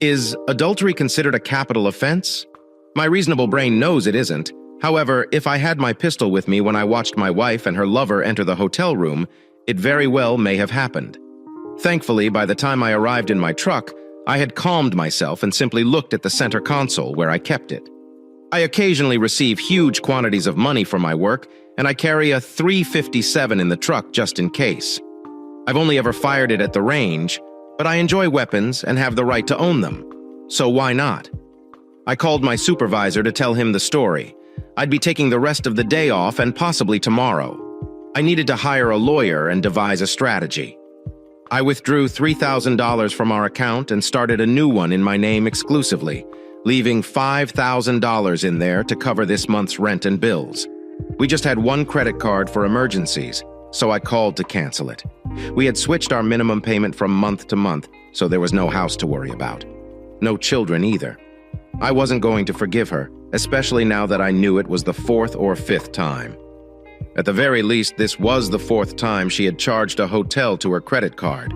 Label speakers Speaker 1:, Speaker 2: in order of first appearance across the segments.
Speaker 1: Is adultery considered a capital offense? My reasonable brain knows it isn't. However, if I had my pistol with me when I watched my wife and her lover enter the hotel room, it very well may have happened. Thankfully, by the time I arrived in my truck, I had calmed myself and simply looked at the center console where I kept it. I occasionally receive huge quantities of money for my work, and I carry a .357 in the truck just in case. I've only ever fired it at the range, but I enjoy weapons and have the right to own them, so why not? I called my supervisor to tell him the story. I'd be taking the rest of the day off and possibly tomorrow. I needed to hire a lawyer and devise a strategy. I withdrew $3,000 from our account and started a new one in my name exclusively, leaving $5,000 in there to cover this month's rent and bills. We just had one credit card for emergencies, so I called to cancel it. We had switched our minimum payment from month to month, so there was no house to worry about. No children either. I wasn't going to forgive her, especially now that I knew it was the fourth or fifth time. At the very least, this was the fourth time she had charged a hotel to her credit card.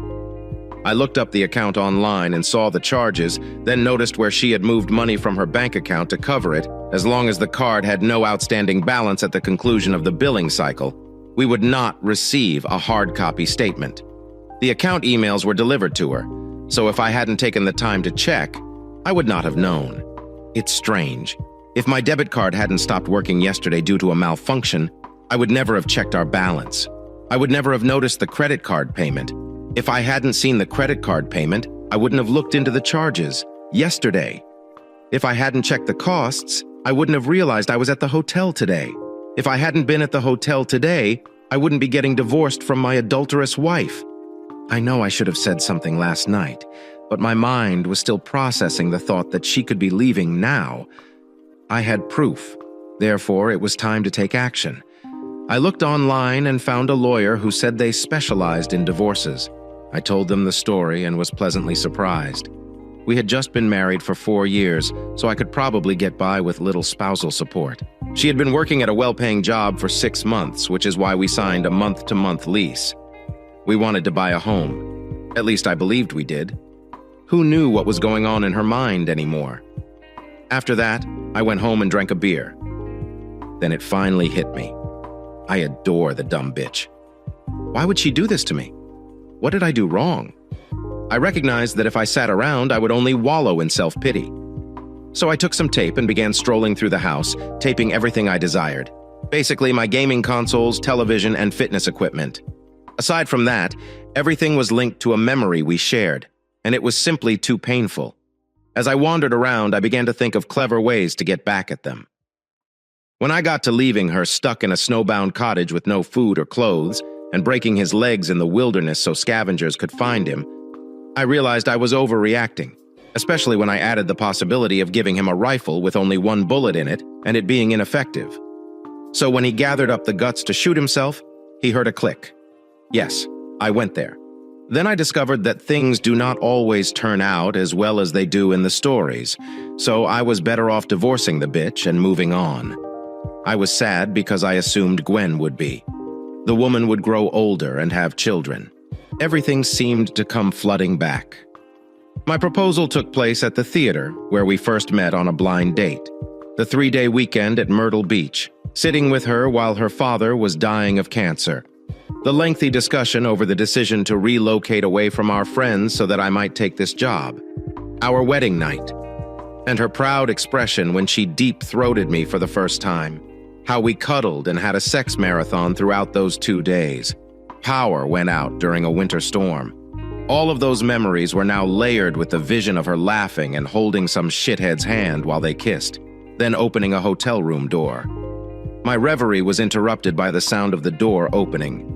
Speaker 1: I looked up the account online and saw the charges, then noticed where she had moved money from her bank account to cover it. As long as the card had no outstanding balance at the conclusion of the billing cycle, we would not receive a hard copy statement. The account emails were delivered to her, so if I hadn't taken the time to check, I would not have known. It's strange. If my debit card hadn't stopped working yesterday due to a malfunction, I would never have checked our balance. I would never have noticed the credit card payment. If I hadn't seen the credit card payment, I wouldn't have looked into the charges yesterday. If I hadn't checked the costs, I wouldn't have realized I was at the hotel today. If I hadn't been at the hotel today, I wouldn't be getting divorced from my adulterous wife. I know I should have said something last night, but my mind was still processing the thought that she could be leaving now. I had proof. Therefore, it was time to take action. I looked online and found a lawyer who said they specialized in divorces. I told them the story and was pleasantly surprised. We had just been married for 4 years, so I could probably get by with little spousal support. She had been working at a well-paying job for 6 months, which is why we signed a month-to-month lease. We wanted to buy a home. At least I believed we did. Who knew what was going on in her mind anymore? After that, I went home and drank a beer. Then it finally hit me. I adore the dumb bitch. Why would she do this to me? What did I do wrong? I recognized that if I sat around, I would only wallow in self-pity. So I took some tape and began strolling through the house, taping everything I desired. Basically, my gaming consoles, television, and fitness equipment. Aside from that, everything was linked to a memory we shared, and it was simply too painful. As I wandered around, I began to think of clever ways to get back at them. When I got to leaving her stuck in a snowbound cottage with no food or clothes, and breaking his legs in the wilderness so scavengers could find him, I realized I was overreacting, especially when I added the possibility of giving him a rifle with only one bullet in it and it being ineffective. So when he gathered up the guts to shoot himself, he heard a click. Yes, I went there. Then I discovered that things do not always turn out as well as they do in the stories, so I was better off divorcing the bitch and moving on. I was sad because I assumed Gwen would be. The woman would grow older and have children. Everything seemed to come flooding back. My proposal took place at the theater, where we first met on a blind date. The 3-day weekend at Myrtle Beach, sitting with her while her father was dying of cancer. The lengthy discussion over the decision to relocate away from our friends so that I might take this job. Our wedding night. And her proud expression when she deep-throated me for the first time. How we cuddled and had a sex marathon throughout those 2 days. Power went out during a winter storm. All of those memories were now layered with the vision of her laughing and holding some shithead's hand while they kissed, then opening a hotel room door. My reverie was interrupted by the sound of the door opening.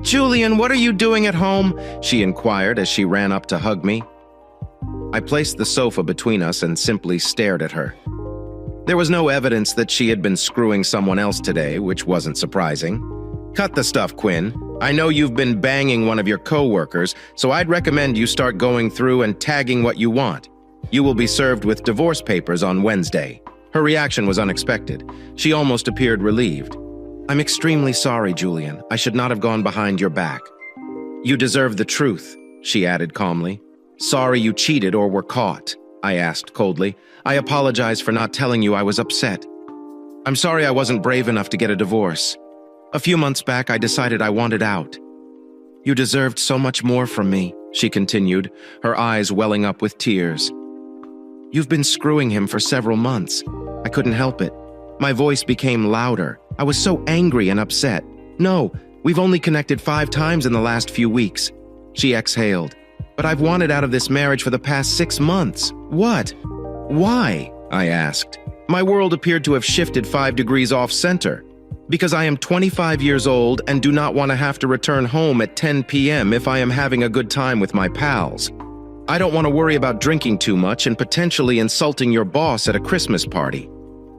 Speaker 1: "Julian, what are you doing at home?" she inquired as she ran up to hug me. I placed the sofa between us and simply stared at her. There was no evidence that she had been screwing someone else today, which wasn't surprising. "Cut the stuff, Quinn. I know you've been banging one of your co-workers, so I'd recommend you start going through and tagging what you want. You will be served with divorce papers on Wednesday." Her reaction was unexpected. She almost appeared relieved. "I'm extremely sorry, Julian. I should not have gone behind your back." "You deserve the truth," she added calmly. Sorry you cheated or were caught, I asked coldly. I apologize for not telling you I was upset. I'm sorry I wasn't brave enough to get a divorce. A few months back, I decided I wanted out. You deserved so much more from me, she continued, her eyes welling up with tears. You've been screwing him for several months. I couldn't help it. My voice became louder. I was so angry and upset. No, we've only connected 5 times in the last few weeks. She exhaled. But I've wanted out of this marriage for the past 6 months. What? Why? I asked. My world appeared to have shifted 5 degrees off center. Because I am 25 years old and do not want to have to return home at 10 p.m. if I am having a good time with my pals. I don't want to worry about drinking too much and potentially insulting your boss at a Christmas party.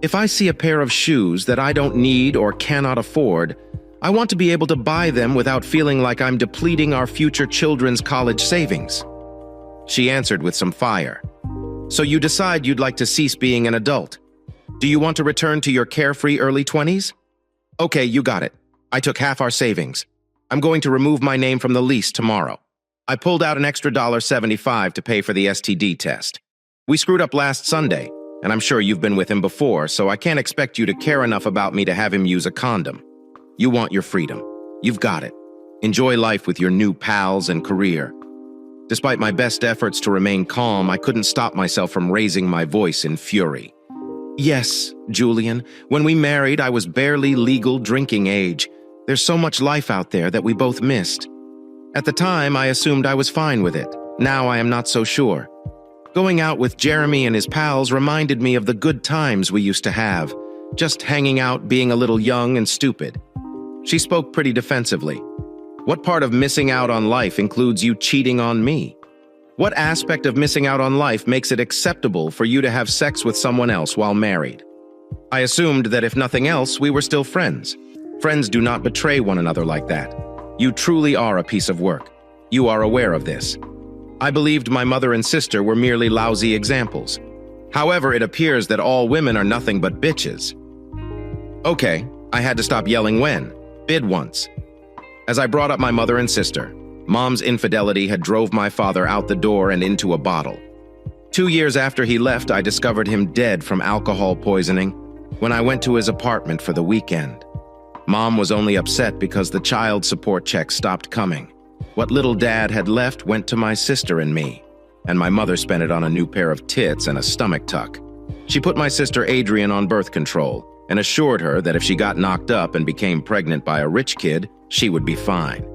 Speaker 1: If I see a pair of shoes that I don't need or cannot afford, I want to be able to buy them without feeling like I'm depleting our future children's college savings. She answered with some fire. So you decide you'd like to cease being an adult. Do you want to return to your carefree early 20s? Okay, you got it. I took half our savings. I'm going to remove my name from the lease tomorrow. I pulled out an extra $1.75 to pay for the STD test. We screwed up last Sunday, and I'm sure you've been with him before, so I can't expect you to care enough about me to have him use a condom. You want your freedom. You've got it. Enjoy life with your new pals and career. Despite my best efforts to remain calm, I couldn't stop myself from raising my voice in fury. Yes, Julian, when we married, I was barely legal drinking age. There's so much life out there that we both missed. At the time, I assumed I was fine with it. Now I am not so sure. Going out with Jeremy and his pals reminded me of the good times we used to have, just hanging out, being a little young and stupid. She spoke pretty defensively. What part of missing out on life includes you cheating on me? What aspect of missing out on life makes it acceptable for you to have sex with someone else while married? I assumed that if nothing else, we were still friends. Friends do not betray one another like that. You truly are a piece of work. You are aware of this. I believed my mother and sister were merely lousy examples. However, it appears that all women are nothing but bitches. Okay, I had to stop yelling when. Bid once. As I brought up my mother and sister, Mom's infidelity had drove my father out the door and into a bottle. 2 years after he left, I discovered him dead from alcohol poisoning when I went to his apartment for the weekend. Mom was only upset because the child support check stopped coming. What little Dad had left went to my sister and me, and my mother spent it on a new pair of tits and a stomach tuck. She put my sister Adrian on birth control and assured her that if she got knocked up and became pregnant by a rich kid, she would be fine.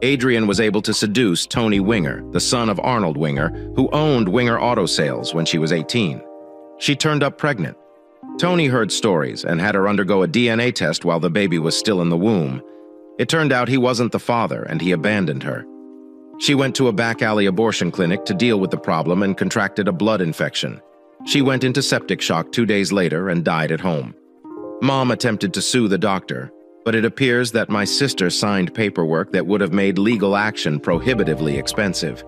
Speaker 1: Adrian was able to seduce Tony Winger, the son of Arnold Winger, who owned Winger Auto Sales when she was 18. She turned up pregnant. Tony heard stories and had her undergo a DNA test while the baby was still in the womb. It turned out he wasn't the father, and he abandoned her. She went to a back alley abortion clinic to deal with the problem and contracted a blood infection. She went into septic shock 2 days later and died at home. Mom attempted to sue the doctor, but it appears that my sister signed paperwork that would have made legal action prohibitively expensive.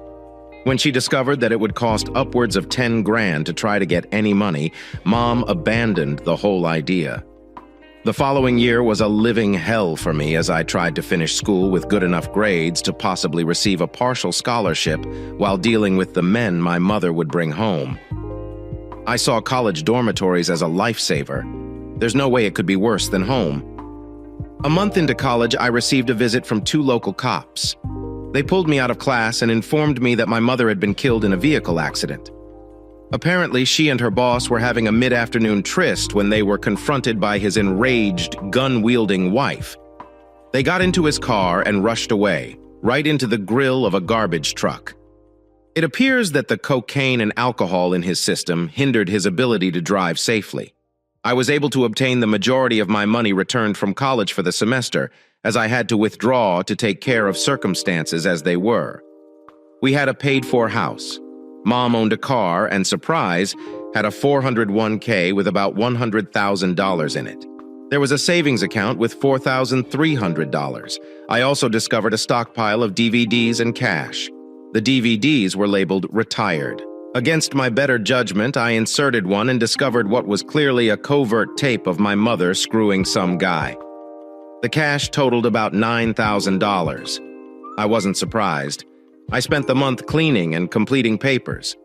Speaker 1: When she discovered that it would cost upwards of 10 grand to try to get any money, Mom abandoned the whole idea. The following year was a living hell for me as I tried to finish school with good enough grades to possibly receive a partial scholarship while dealing with the men my mother would bring home. I saw college dormitories as a lifesaver. There's no way it could be worse than home. A month into college, I received a visit from 2 local cops. They pulled me out of class and informed me that my mother had been killed in a vehicle accident. Apparently, she and her boss were having a mid-afternoon tryst when they were confronted by his enraged, gun-wielding wife. They got into his car and rushed away, right into the grill of a garbage truck. It appears that the cocaine and alcohol in his system hindered his ability to drive safely. I was able to obtain the majority of my money returned from college for the semester, as I had to withdraw to take care of circumstances as they were. We had a paid-for house. Mom owned a car and, surprise, had a 401k with about $100,000 in it. There was a savings account with $4,300. I also discovered a stockpile of DVDs and cash. The DVDs were labeled retired. Against my better judgment, I inserted one and discovered what was clearly a covert tape of my mother screwing some guy. The cash totaled about $9,000. I wasn't surprised. I spent the month cleaning and completing papers.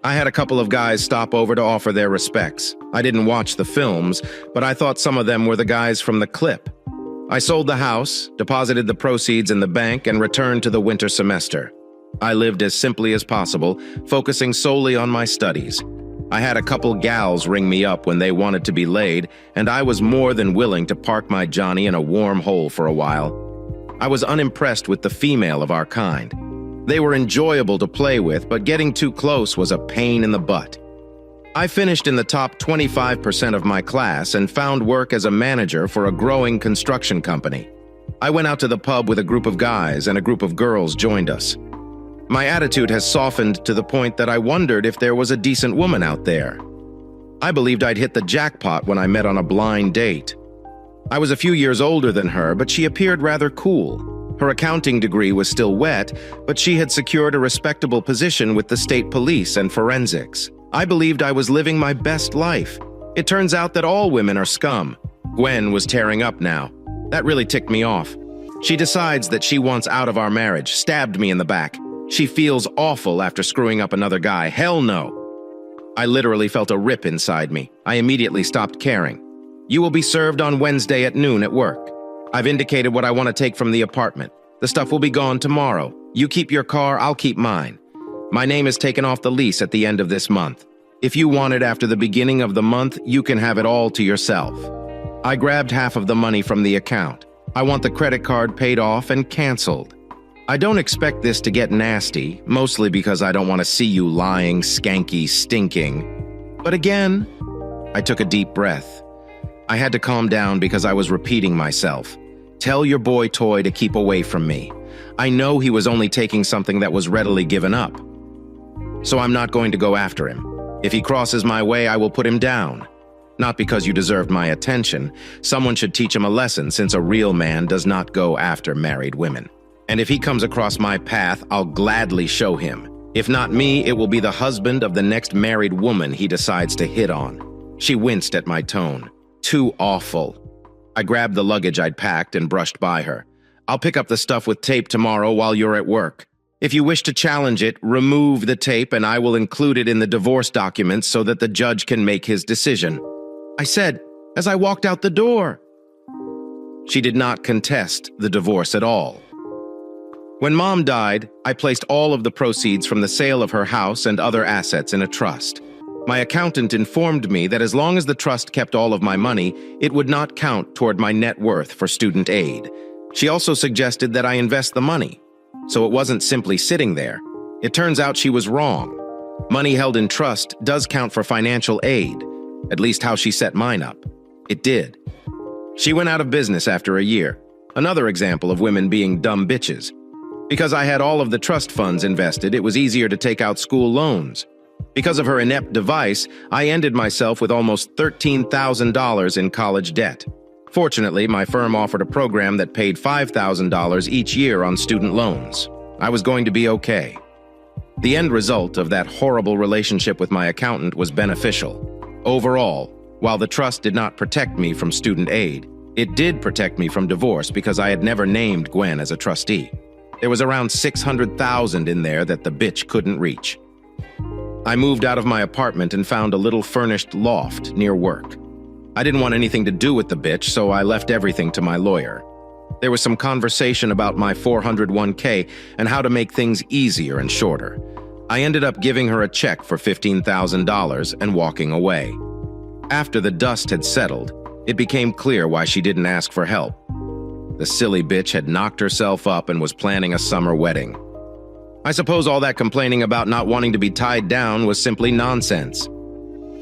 Speaker 1: I had a couple of guys stop over to offer their respects. I didn't watch the films, but I thought some of them were the guys from the clip. I sold the house, deposited the proceeds in the bank, and returned to the winter semester. I lived as simply as possible, focusing solely on my studies. I had a couple gals ring me up when they wanted to be laid, and I was more than willing to park my Johnny in a warm hole for a while. I was unimpressed with the female of our kind. They were enjoyable to play with, but getting too close was a pain in the butt. I finished in the top 25% of my class and found work as a manager for a growing construction company. I went out to the pub with a group of guys, and a group of girls joined us. My attitude has softened to the point that I wondered if there was a decent woman out there. I believed I'd hit the jackpot when I met on a blind date. I was a few years older than her, but she appeared rather cool. Her accounting degree was still wet, but she had secured a respectable position with the state police and forensics. I believed I was living my best life. It turns out that all women are scum. Gwen was tearing up now. That really ticked me off. She decides that she wants out of our marriage, stabbed me in the back. She feels awful after screwing up another guy. Hell no. I literally felt a rip inside me. I immediately stopped caring. You will be served on Wednesday at noon at work. I've indicated what I want to take from the apartment. The stuff will be gone tomorrow. You keep your car, I'll keep mine. My name is taken off the lease at the end of this month. If you want it after the beginning of the month, you can have it all to yourself. I grabbed half of the money from the account. I want the credit card paid off and canceled. I don't expect this to get nasty, mostly because I don't want to see you lying, skanky, stinking. But again, I took a deep breath. I had to calm down because I was repeating myself. Tell your boy toy to keep away from me. I know he was only taking something that was readily given up. So I'm not going to go after him. If he crosses my way, I will put him down. Not because you deserved my attention. Someone should teach him a lesson, since a real man does not go after married women. And if he comes across my path, I'll gladly show him. If not me, it will be the husband of the next married woman he decides to hit on. She winced at my tone. Too awful. I grabbed the luggage I'd packed and brushed by her. I'll pick up the stuff with tape tomorrow while you're at work. If you wish to challenge it, remove the tape and I will include it in the divorce documents so that the judge can make his decision. I said, as I walked out the door. She did not contest the divorce at all. When Mom died, I placed all of the proceeds from the sale of her house and other assets in a trust. My accountant informed me that as long as the trust kept all of my money, it would not count toward my net worth for student aid. She also suggested that I invest the money, so it wasn't simply sitting there. It turns out she was wrong. Money held in trust does count for financial aid, at least how she set mine up. It did. She went out of business after a year. Another example of women being dumb bitches. Because I had all of the trust funds invested, it was easier to take out school loans. Because of her inept device, I ended myself with almost $13,000 in college debt. Fortunately, my firm offered a program that paid $5,000 each year on student loans. I was going to be okay. The end result of that horrible relationship with my accountant was beneficial. Overall, while the trust did not protect me from student aid, it did protect me from divorce because I had never named Gwen as a trustee. There was around $600,000 in there that the bitch couldn't reach. I moved out of my apartment and found a little furnished loft near work. I didn't want anything to do with the bitch, so I left everything to my lawyer. There was some conversation about my 401k and how to make things easier and shorter. I ended up giving her a check for $15,000 and walking away. After the dust had settled, it became clear why she didn't ask for help. The silly bitch had knocked herself up and was planning a summer wedding. I suppose all that complaining about not wanting to be tied down was simply nonsense.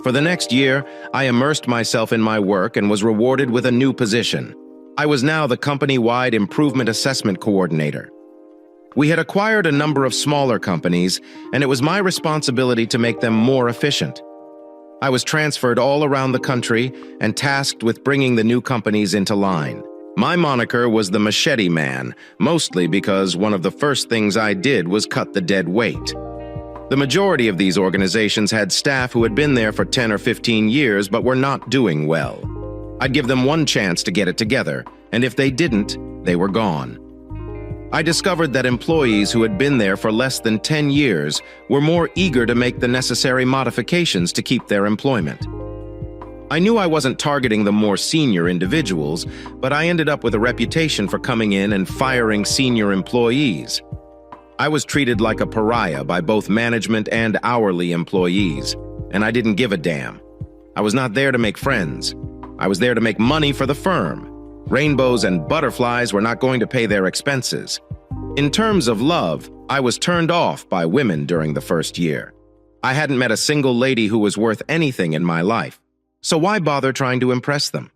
Speaker 1: For the next year, I immersed myself in my work and was rewarded with a new position. I was now the company-wide Improvement Assessment Coordinator. We had acquired a number of smaller companies, and it was my responsibility to make them more efficient. I was transferred all around the country and tasked with bringing the new companies into line. My moniker was the Machete Man, mostly because one of the first things I did was cut the dead weight. The majority of these organizations had staff who had been there for 10 or 15 years but were not doing well. I'd give them one chance to get it together, and if they didn't, they were gone. I discovered that employees who had been there for less than 10 years were more eager to make the necessary modifications to keep their employment. I knew I wasn't targeting the more senior individuals, but I ended up with a reputation for coming in and firing senior employees. I was treated like a pariah by both management and hourly employees, and I didn't give a damn. I was not there to make friends. I was there to make money for the firm. Rainbows and butterflies were not going to pay their expenses. In terms of love, I was turned off by women during the first year. I hadn't met a single lady who was worth anything in my life, so why bother trying to impress them?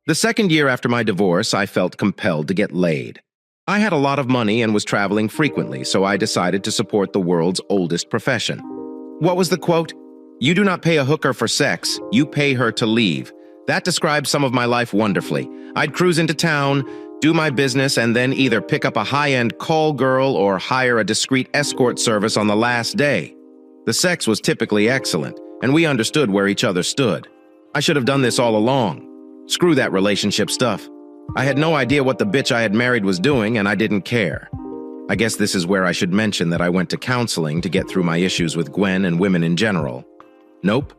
Speaker 1: The second year after my divorce, I felt compelled to get laid. I had a lot of money and was traveling frequently, so I decided to support the world's oldest profession. What was the quote? "You do not pay a hooker for sex, you pay her to leave." That describes some of my life wonderfully. I'd cruise into town, do my business, and then either pick up a high-end call girl or hire a discreet escort service on the last day. The sex was typically excellent, and we understood where each other stood. I should have done this all along. Screw that relationship stuff. I had no idea what the bitch I had married was doing, and I didn't care. I guess this is where I should mention that I went to counseling to get through my issues with Gwen and women in general. Nope.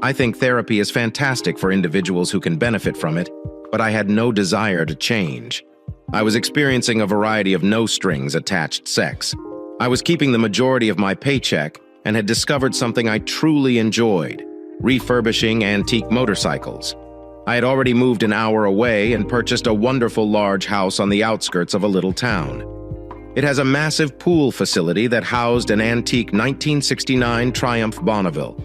Speaker 1: I think therapy is fantastic for individuals who can benefit from it, but I had no desire to change. I was experiencing a variety of no-strings-attached sex. I was keeping the majority of my paycheck and had discovered something I truly enjoyed: refurbishing antique motorcycles. I had already moved an hour away and purchased a wonderful large house on the outskirts of a little town. It has a massive pool facility that housed an antique 1969 Triumph Bonneville.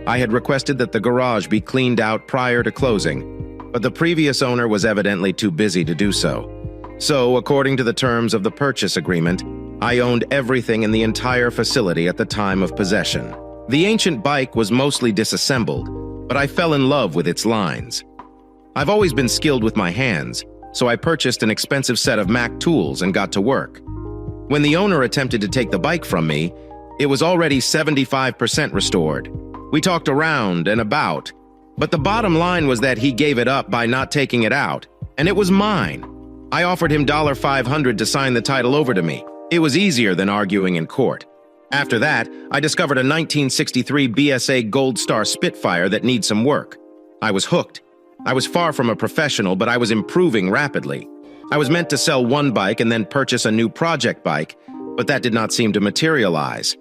Speaker 1: I had requested that the garage be cleaned out prior to closing, but the previous owner was evidently too busy to do so. So, according to the terms of the purchase agreement, I owned everything in the entire facility at the time of possession. The ancient bike was mostly disassembled, but I fell in love with its lines. I've always been skilled with my hands, so I purchased an expensive set of Mac tools and got to work. When the owner attempted to take the bike from me, it was already 75% restored. We talked around and about, but the bottom line was that he gave it up by not taking it out, and it was mine. I offered him $500 to sign the title over to me. It was easier than arguing in court. After that, I discovered a 1963 BSA Gold Star Spitfire that needs some work. I was hooked. I was far from a professional, but I was improving rapidly. I was meant to sell one bike and then purchase a new project bike, but that did not seem to materialize.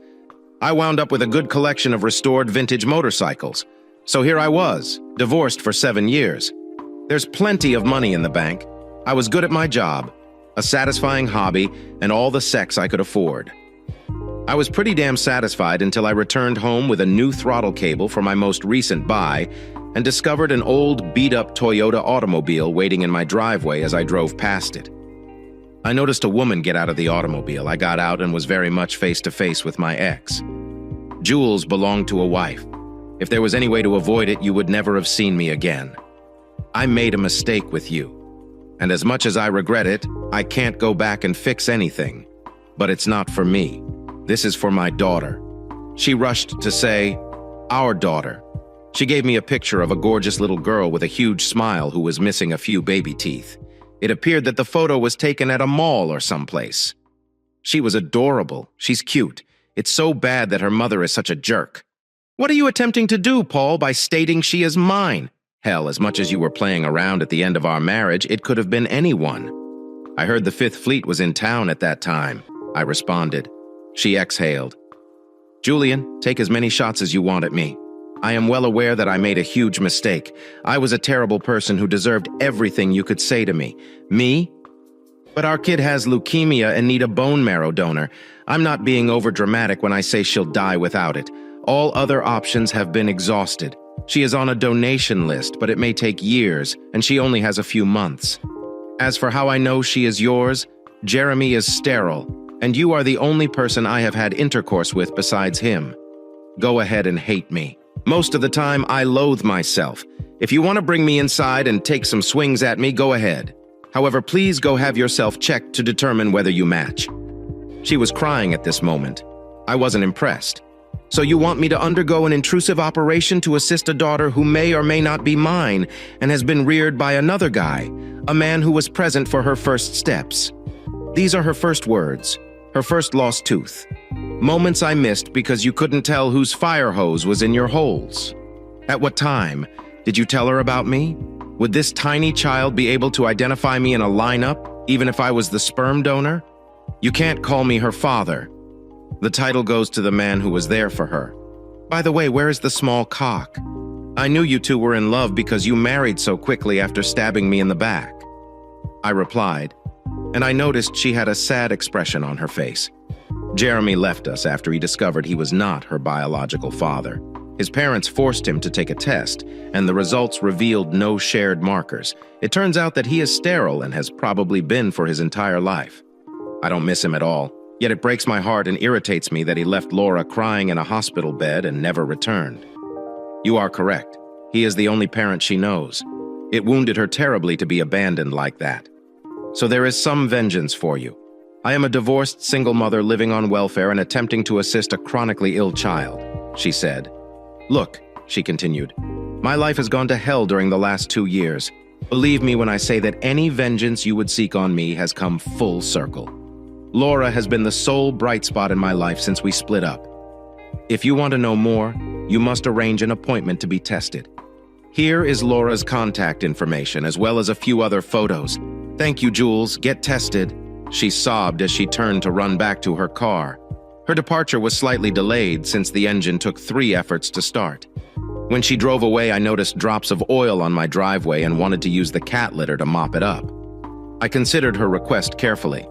Speaker 1: I wound up with a good collection of restored vintage motorcycles. So here I was, divorced for 7 years. There's plenty of money in the bank. I was good at my job, a satisfying hobby, and all the sex I could afford. I was pretty damn satisfied until I returned home with a new throttle cable for my most recent buy and discovered an old, beat-up Toyota automobile waiting in my driveway as I drove past it. I noticed a woman get out of the automobile. I got out and was very much face-to-face with my ex. Jewels belonged to a wife. If there was any way to avoid it, you would never have seen me again. I made a mistake with you. And as much as I regret it, I can't go back and fix anything. But it's not for me. This is for my daughter. She rushed to say, "Our daughter." She gave me a picture of a gorgeous little girl with a huge smile who was missing a few baby teeth. It appeared that the photo was taken at a mall or someplace. She was adorable. She's cute. It's so bad that her mother is such a jerk. What are you attempting to do, Paul, by stating she is mine? Hell, as much as you were playing around at the end of our marriage, it could have been anyone. I heard the Fifth Fleet was in town at that time, I responded. She exhaled. Julian, take as many shots as you want at me. I am well aware that I made a huge mistake. I was a terrible person who deserved everything you could say to me. Me? But our kid has leukemia and need a bone marrow donor. I'm not being overdramatic when I say she'll die without it. All other options have been exhausted. She is on a donation list, but it may take years, and she only has a few months. As for how I know she is yours, Jeremy is sterile, and you are the only person I have had intercourse with besides him. Go ahead and hate me. Most of the time, I loathe myself. If you want to bring me inside and take some swings at me, go ahead. However, please go have yourself checked to determine whether you match. She was crying at this moment. I wasn't impressed. So you want me to undergo an intrusive operation to assist a daughter who may or may not be mine and has been reared by another guy, a man who was present for her first steps. These are her first words, her first lost tooth. Moments I missed because you couldn't tell whose fire hose was in your holes. At what time? Did you tell her about me? Would this tiny child be able to identify me in a lineup, even if I was the sperm donor? You can't call me her father. The title goes to the man who was there for her. By the way, where is the small cock? I knew you two were in love because you married so quickly after stabbing me in the back. I replied, and I noticed she had a sad expression on her face. Jeremy left us after he discovered he was not her biological father. His parents forced him to take a test, and the results revealed no shared markers. It turns out that he is sterile and has probably been for his entire life. I don't miss him at all, yet it breaks my heart and irritates me that he left Laura crying in a hospital bed and never returned. You are correct. He is the only parent she knows. It wounded her terribly to be abandoned like that. So there is some vengeance for you. I am a divorced single mother living on welfare and attempting to assist a chronically ill child, she said. Look, she continued, my life has gone to hell during the last 2 years. Believe me when I say that any vengeance you would seek on me has come full circle. Laura has been the sole bright spot in my life since we split up. If you want to know more, you must arrange an appointment to be tested. Here is Laura's contact information, as well as a few other photos. Thank you, Jules. Get tested. She sobbed as she turned to run back to her car. Her departure was slightly delayed since the engine took 3 efforts to start. When she drove away, I noticed drops of oil on my driveway and wanted to use the cat litter to mop it up. I considered her request carefully.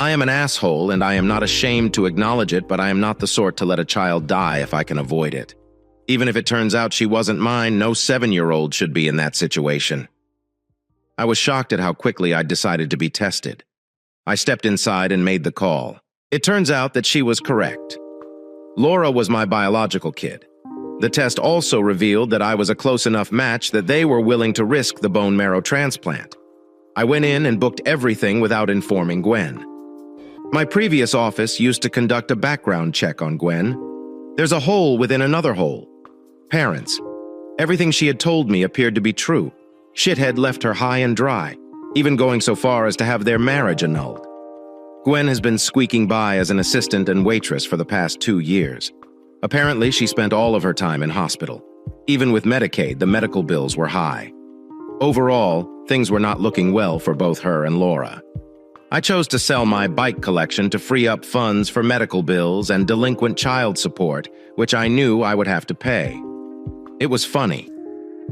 Speaker 1: I am an asshole and I am not ashamed to acknowledge it, but I am not the sort to let a child die if I can avoid it. Even if it turns out she wasn't mine, no 7-year-old should be in that situation. I was shocked at how quickly I'd decided to be tested. I stepped inside and made the call. It turns out that she was correct. Laura was my biological kid. The test also revealed that I was a close enough match that they were willing to risk the bone marrow transplant. I went in and booked everything without informing Gwen. My previous office used to conduct a background check on Gwen. There's a hole within another hole. Parents. Everything she had told me appeared to be true. Shit had left her high and dry, even going so far as to have their marriage annulled. Gwen has been squeaking by as an assistant and waitress for the past 2 years. Apparently, she spent all of her time in hospital. Even with Medicaid, the medical bills were high. Overall, things were not looking well for both her and Laura. I chose to sell my bike collection to free up funds for medical bills and delinquent child support, which I knew I would have to pay. It was funny.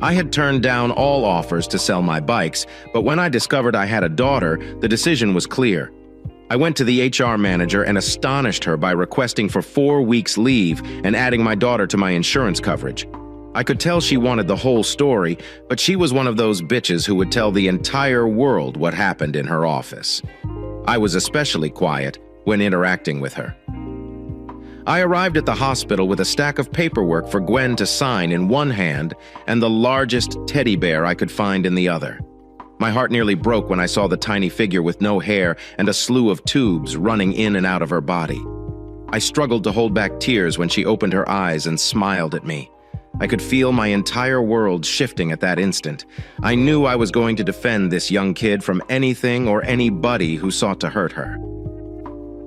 Speaker 1: I had turned down all offers to sell my bikes, but when I discovered I had a daughter, the decision was clear. I went to the HR manager and astonished her by requesting for 4 weeks leave and adding my daughter to my insurance coverage. I could tell she wanted the whole story, but she was one of those bitches who would tell the entire world what happened in her office. I was especially quiet when interacting with her. I arrived at the hospital with a stack of paperwork for Gwen to sign in one hand and the largest teddy bear I could find in the other. My heart nearly broke when I saw the tiny figure with no hair and a slew of tubes running in and out of her body. I struggled to hold back tears when she opened her eyes and smiled at me. I could feel my entire world shifting at that instant. I knew I was going to defend this young kid from anything or anybody who sought to hurt her.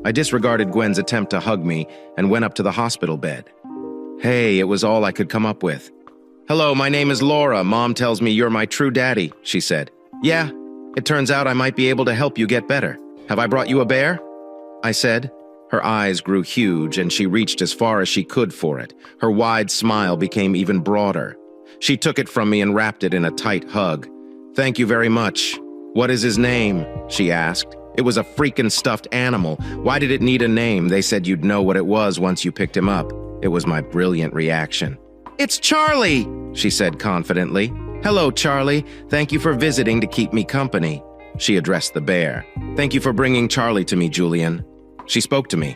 Speaker 1: I disregarded Gwen's attempt to hug me and went up to the hospital bed. Hey, it was all I could come up with. Hello, my name is Laura. Mom tells me you're my true daddy, she said. Yeah, it turns out I might be able to help you get better. Have I brought you a bear? I said. Her eyes grew huge and she reached as far as she could for it. Her wide smile became even broader. She took it from me and wrapped it in a tight hug. Thank you very much. What is his name? She asked. It was a freaking stuffed animal. Why did it need a name? They said you'd know what it was once you picked him up. It was my brilliant reaction. It's Charlie, she said confidently. Hello, Charlie. Thank you for visiting to keep me company. She addressed the bear. Thank you for bringing Charlie to me, Julian. She spoke to me.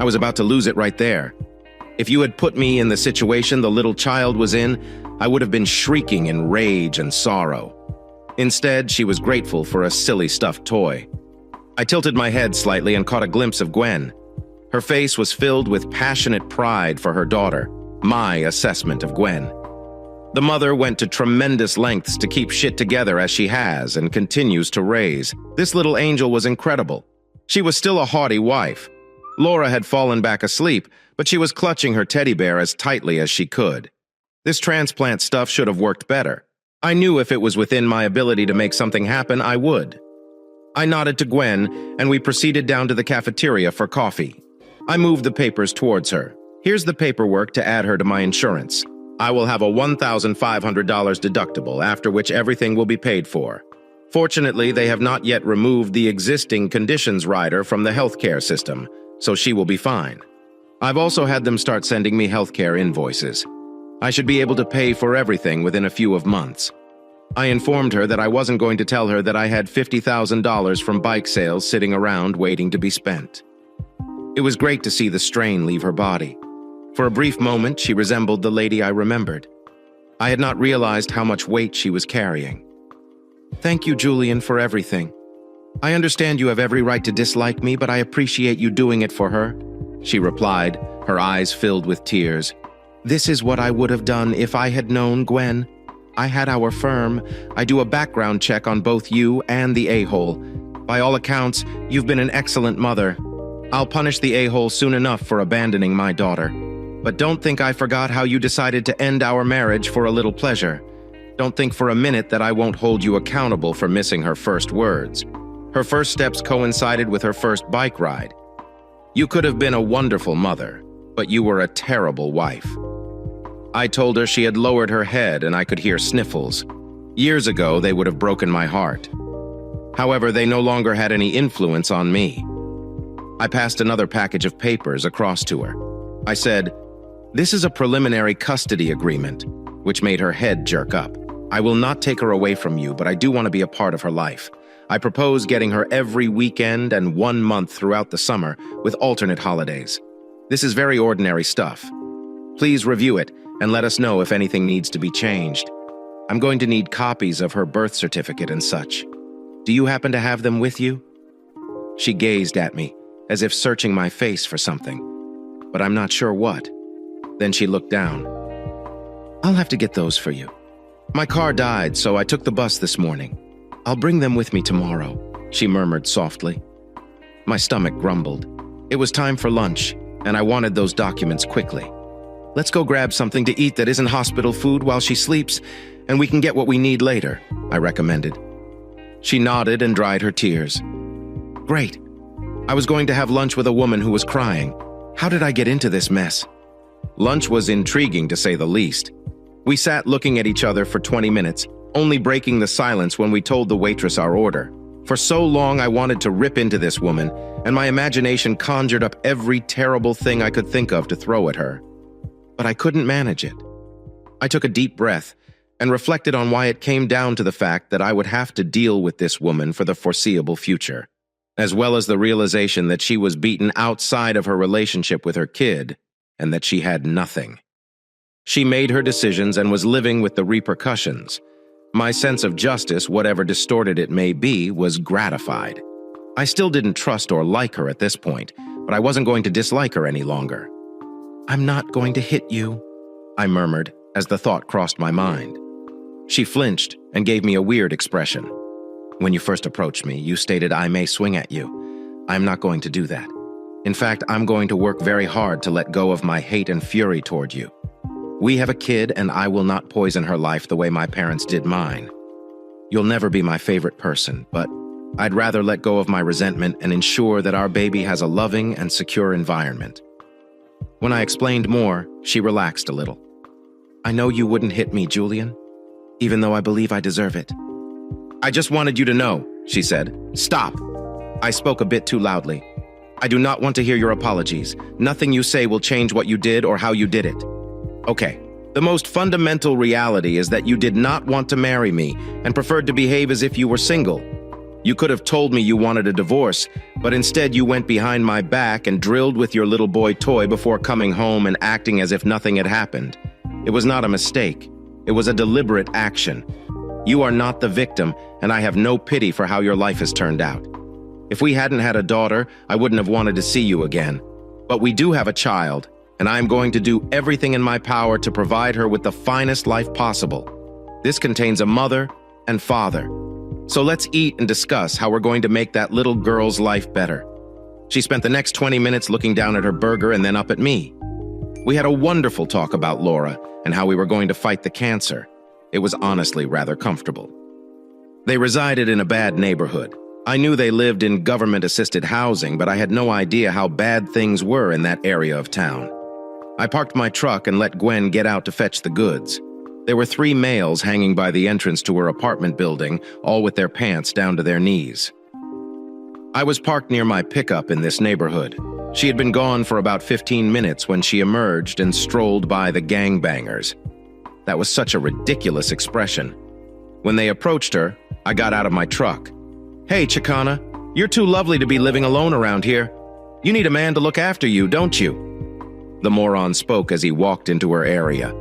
Speaker 1: I was about to lose it right there. If you had put me in the situation the little child was in, I would have been shrieking in rage and sorrow. Instead, she was grateful for a silly stuffed toy. I tilted my head slightly and caught a glimpse of Gwen. Her face was filled with passionate pride for her daughter, my assessment of Gwen. The mother went to tremendous lengths to keep shit together as she has and continues to raise. This little angel was incredible. She was still a haughty wife. Laura had fallen back asleep, but she was clutching her teddy bear as tightly as she could. This transplant stuff should have worked better. I knew if it was within my ability to make something happen, I would. I nodded to Gwen, and we proceeded down to the cafeteria for coffee. I moved the papers towards her. Here's the paperwork to add her to my insurance. I will have a $1,500 deductible, after which everything will be paid for. Fortunately, they have not yet removed the existing conditions rider from the healthcare system, so she will be fine. I've also had them start sending me healthcare invoices. I should be able to pay for everything within a few months. I informed her that I wasn't going to tell her that I had $50,000 from bike sales sitting around waiting to be spent. It was great to see the strain leave her body. For a brief moment, she resembled the lady I remembered. I had not realized how much weight she was carrying. Thank you, Julian, for everything. I understand you have every right to dislike me, but I appreciate you doing it for her, she replied, her eyes filled with tears. This is what I would have done if I had known, Gwen. I had our firm. I do a background check on both you and the a-hole. By all accounts, you've been an excellent mother. I'll punish the a-hole soon enough for abandoning my daughter. But don't think I forgot how you decided to end our marriage for a little pleasure. Don't think for a minute that I won't hold you accountable for missing her first words. Her first steps coincided with her first bike ride. You could have been a wonderful mother, but you were a terrible wife. I told her she had lowered her head and I could hear sniffles. Years ago, they would have broken my heart. However, they no longer had any influence on me. I passed another package of papers across to her. I said, "This is a preliminary custody agreement," which made her head jerk up. I will not take her away from you, but I do want to be a part of her life. I propose getting her every weekend and 1 month throughout the summer with alternate holidays. This is very ordinary stuff. Please review it and let us know if anything needs to be changed. I'm going to need copies of her birth certificate and such. Do you happen to have them with you? She gazed at me, as if searching my face for something, but I'm not sure what. Then she looked down. I'll have to get those for you. My car died, so I took the bus this morning. I'll bring them with me tomorrow, she murmured softly. My stomach grumbled. It was time for lunch, and I wanted those documents quickly. Let's go grab something to eat that isn't hospital food while she sleeps, and we can get what we need later, I recommended. She nodded and dried her tears. Great. I was going to have lunch with a woman who was crying. How did I get into this mess? Lunch was intriguing, to say the least. We sat looking at each other for 20 minutes, only breaking the silence when we told the waitress our order. For so long, I wanted to rip into this woman, and my imagination conjured up every terrible thing I could think of to throw at her. But I couldn't manage it. I took a deep breath and reflected on why it came down to the fact that I would have to deal with this woman for the foreseeable future, as well as the realization that she was beaten outside of her relationship with her kid and that she had nothing. She made her decisions and was living with the repercussions. My sense of justice, whatever distorted it may be, was gratified. I still didn't trust or like her at this point, but I wasn't going to dislike her any longer. I'm not going to hit you, I murmured as the thought crossed my mind. She flinched and gave me a weird expression. When you first approached me, you stated I may swing at you. I'm not going to do that. In fact, I'm going to work very hard to let go of my hate and fury toward you. We have a kid, and I will not poison her life the way my parents did mine. You'll never be my favorite person, but I'd rather let go of my resentment and ensure that our baby has a loving and secure environment. When I explained more, she relaxed a little. I know you wouldn't hit me, Julian, even though I believe I deserve it. I just wanted you to know, she said. Stop. I spoke a bit too loudly. I do not want to hear your apologies. Nothing you say will change what you did or how you did it. Okay, the most fundamental reality is that you did not want to marry me and preferred to behave as if you were single. You could have told me you wanted a divorce, but instead you went behind my back and drilled with your little boy toy before coming home and acting as if nothing had happened. It was not a mistake. It was a deliberate action. You are not the victim, and I have no pity for how your life has turned out. If we hadn't had a daughter, I wouldn't have wanted to see you again. But we do have a child, and I'm going to do everything in my power to provide her with the finest life possible. This contains a mother and father. So let's eat and discuss how we're going to make that little girl's life better." She spent the next 20 minutes looking down at her burger and then up at me. We had a wonderful talk about Laura and how we were going to fight the cancer. It was honestly rather comfortable. They resided in a bad neighborhood. I knew they lived in government-assisted housing, but I had no idea how bad things were in that area of town. I parked my truck and let Gwen get out to fetch the goods. There were 3 males hanging by the entrance to her apartment building, all with their pants down to their knees. I was parked near my pickup in this neighborhood. She had been gone for about 15 minutes when she emerged and strolled by the gangbangers. That was such a ridiculous expression. When they approached her, I got out of my truck. "Hey, Chicana, you're too lovely to be living alone around here. You need a man to look after you, don't you?" The moron spoke as he walked into her area.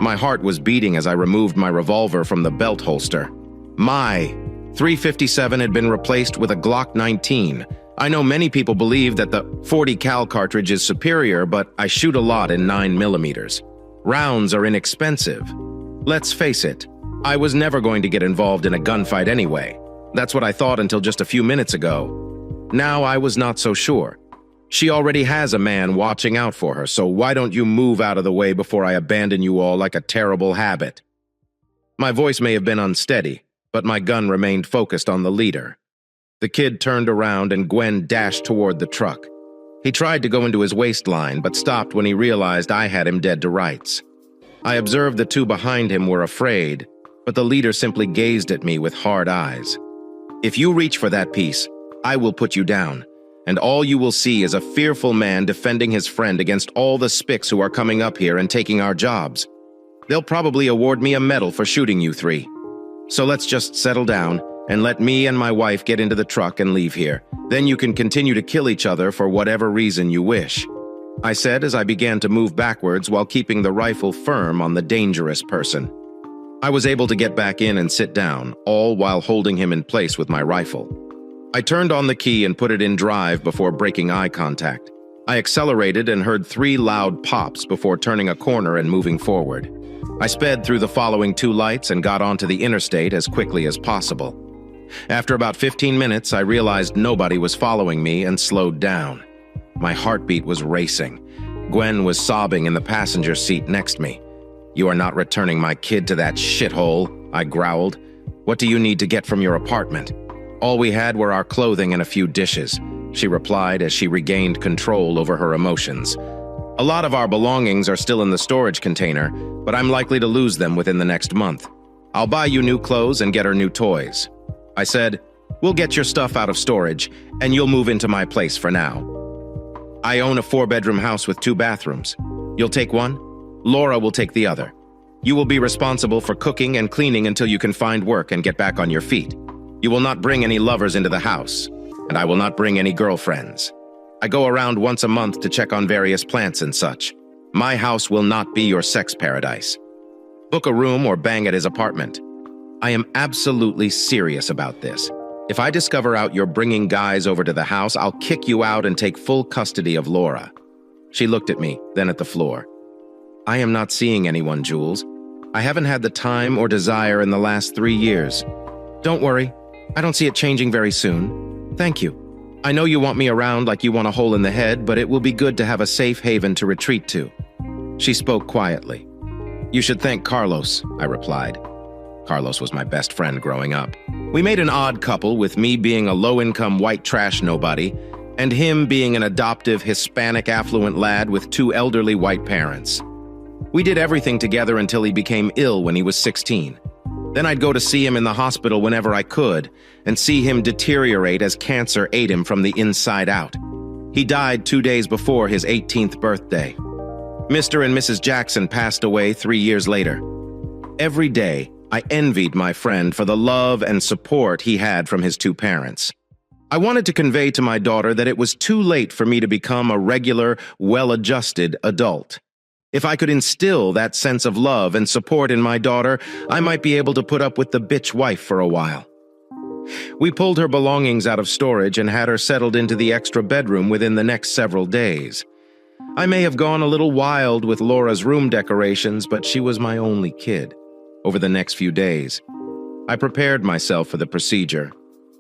Speaker 1: My heart was beating as I removed my revolver from the belt holster. My .357 had been replaced with a Glock 19. I know many people believe that the .40 cal cartridge is superior, but I shoot a lot in 9mm. Rounds are inexpensive. Let's face it, I was never going to get involved in a gunfight anyway. That's what I thought until just a few minutes ago. Now I was not so sure. She already has a man watching out for her, so why don't you move out of the way before I abandon you all like a terrible habit? My voice may have been unsteady, but my gun remained focused on the leader. The kid turned around and Gwen dashed toward the truck. He tried to go into his waistline, but stopped when he realized I had him dead to rights. I observed the 2 behind him were afraid, but the leader simply gazed at me with hard eyes. "If you reach for that piece, I will put you down, and all you will see is a fearful man defending his friend against all the spics who are coming up here and taking our jobs. They'll probably award me a medal for shooting you 3. So let's just settle down and let me and my wife get into the truck and leave here. Then you can continue to kill each other for whatever reason you wish," I said as I began to move backwards while keeping the rifle firm on the dangerous person. I was able to get back in and sit down, all while holding him in place with my rifle. I turned on the key and put it in drive before breaking eye contact. I accelerated and heard 3 loud pops before turning a corner and moving forward. I sped through the following 2 lights and got onto the interstate as quickly as possible. After about 15 minutes, I realized nobody was following me and slowed down. My heartbeat was racing. Gwen was sobbing in the passenger seat next to me. "You are not returning my kid to that shithole," I growled. "What do you need to get from your apartment?" "All we had were our clothing and a few dishes," she replied as she regained control over her emotions. "A lot of our belongings are still in the storage container, but I'm likely to lose them within the next month. I'll buy you new clothes and get her new toys." I said, "We'll get your stuff out of storage, and you'll move into my place for now. I own a 4-bedroom house with 2 bathrooms. You'll take one? Laura will take the other. You will be responsible for cooking and cleaning until you can find work and get back on your feet. You will not bring any lovers into the house, and I will not bring any girlfriends. I go around once a month to check on various plants and such. My house will not be your sex paradise. Book a room or bang at his apartment. I am absolutely serious about this. If I discover out you're bringing guys over to the house, I'll kick you out and take full custody of Laura." She looked at me, then at the floor. "I am not seeing anyone, Jules. I haven't had the time or desire in the last 3 years. Don't worry, I don't see it changing very soon. Thank you. I know you want me around like you want a hole in the head, but it will be good to have a safe haven to retreat to." She spoke quietly. "You should thank Carlos," I replied. Carlos was my best friend growing up. We made an odd couple, with me being a low-income white trash nobody, and him being an adoptive Hispanic affluent lad with 2 elderly white parents. We did everything together until he became ill when he was 16. Then I'd go to see him in the hospital whenever I could, and see him deteriorate as cancer ate him from the inside out. He died 2 days before his 18th birthday. Mr. and Mrs. Jackson passed away 3 years later. Every day, I envied my friend for the love and support he had from his 2 parents. I wanted to convey to my daughter that it was too late for me to become a regular, well-adjusted adult. If I could instill that sense of love and support in my daughter, I might be able to put up with the bitch wife for a while. We pulled her belongings out of storage and had her settled into the extra bedroom within the next several days. I may have gone a little wild with Laura's room decorations, but she was my only kid. Over the next few days, I prepared myself for the procedure.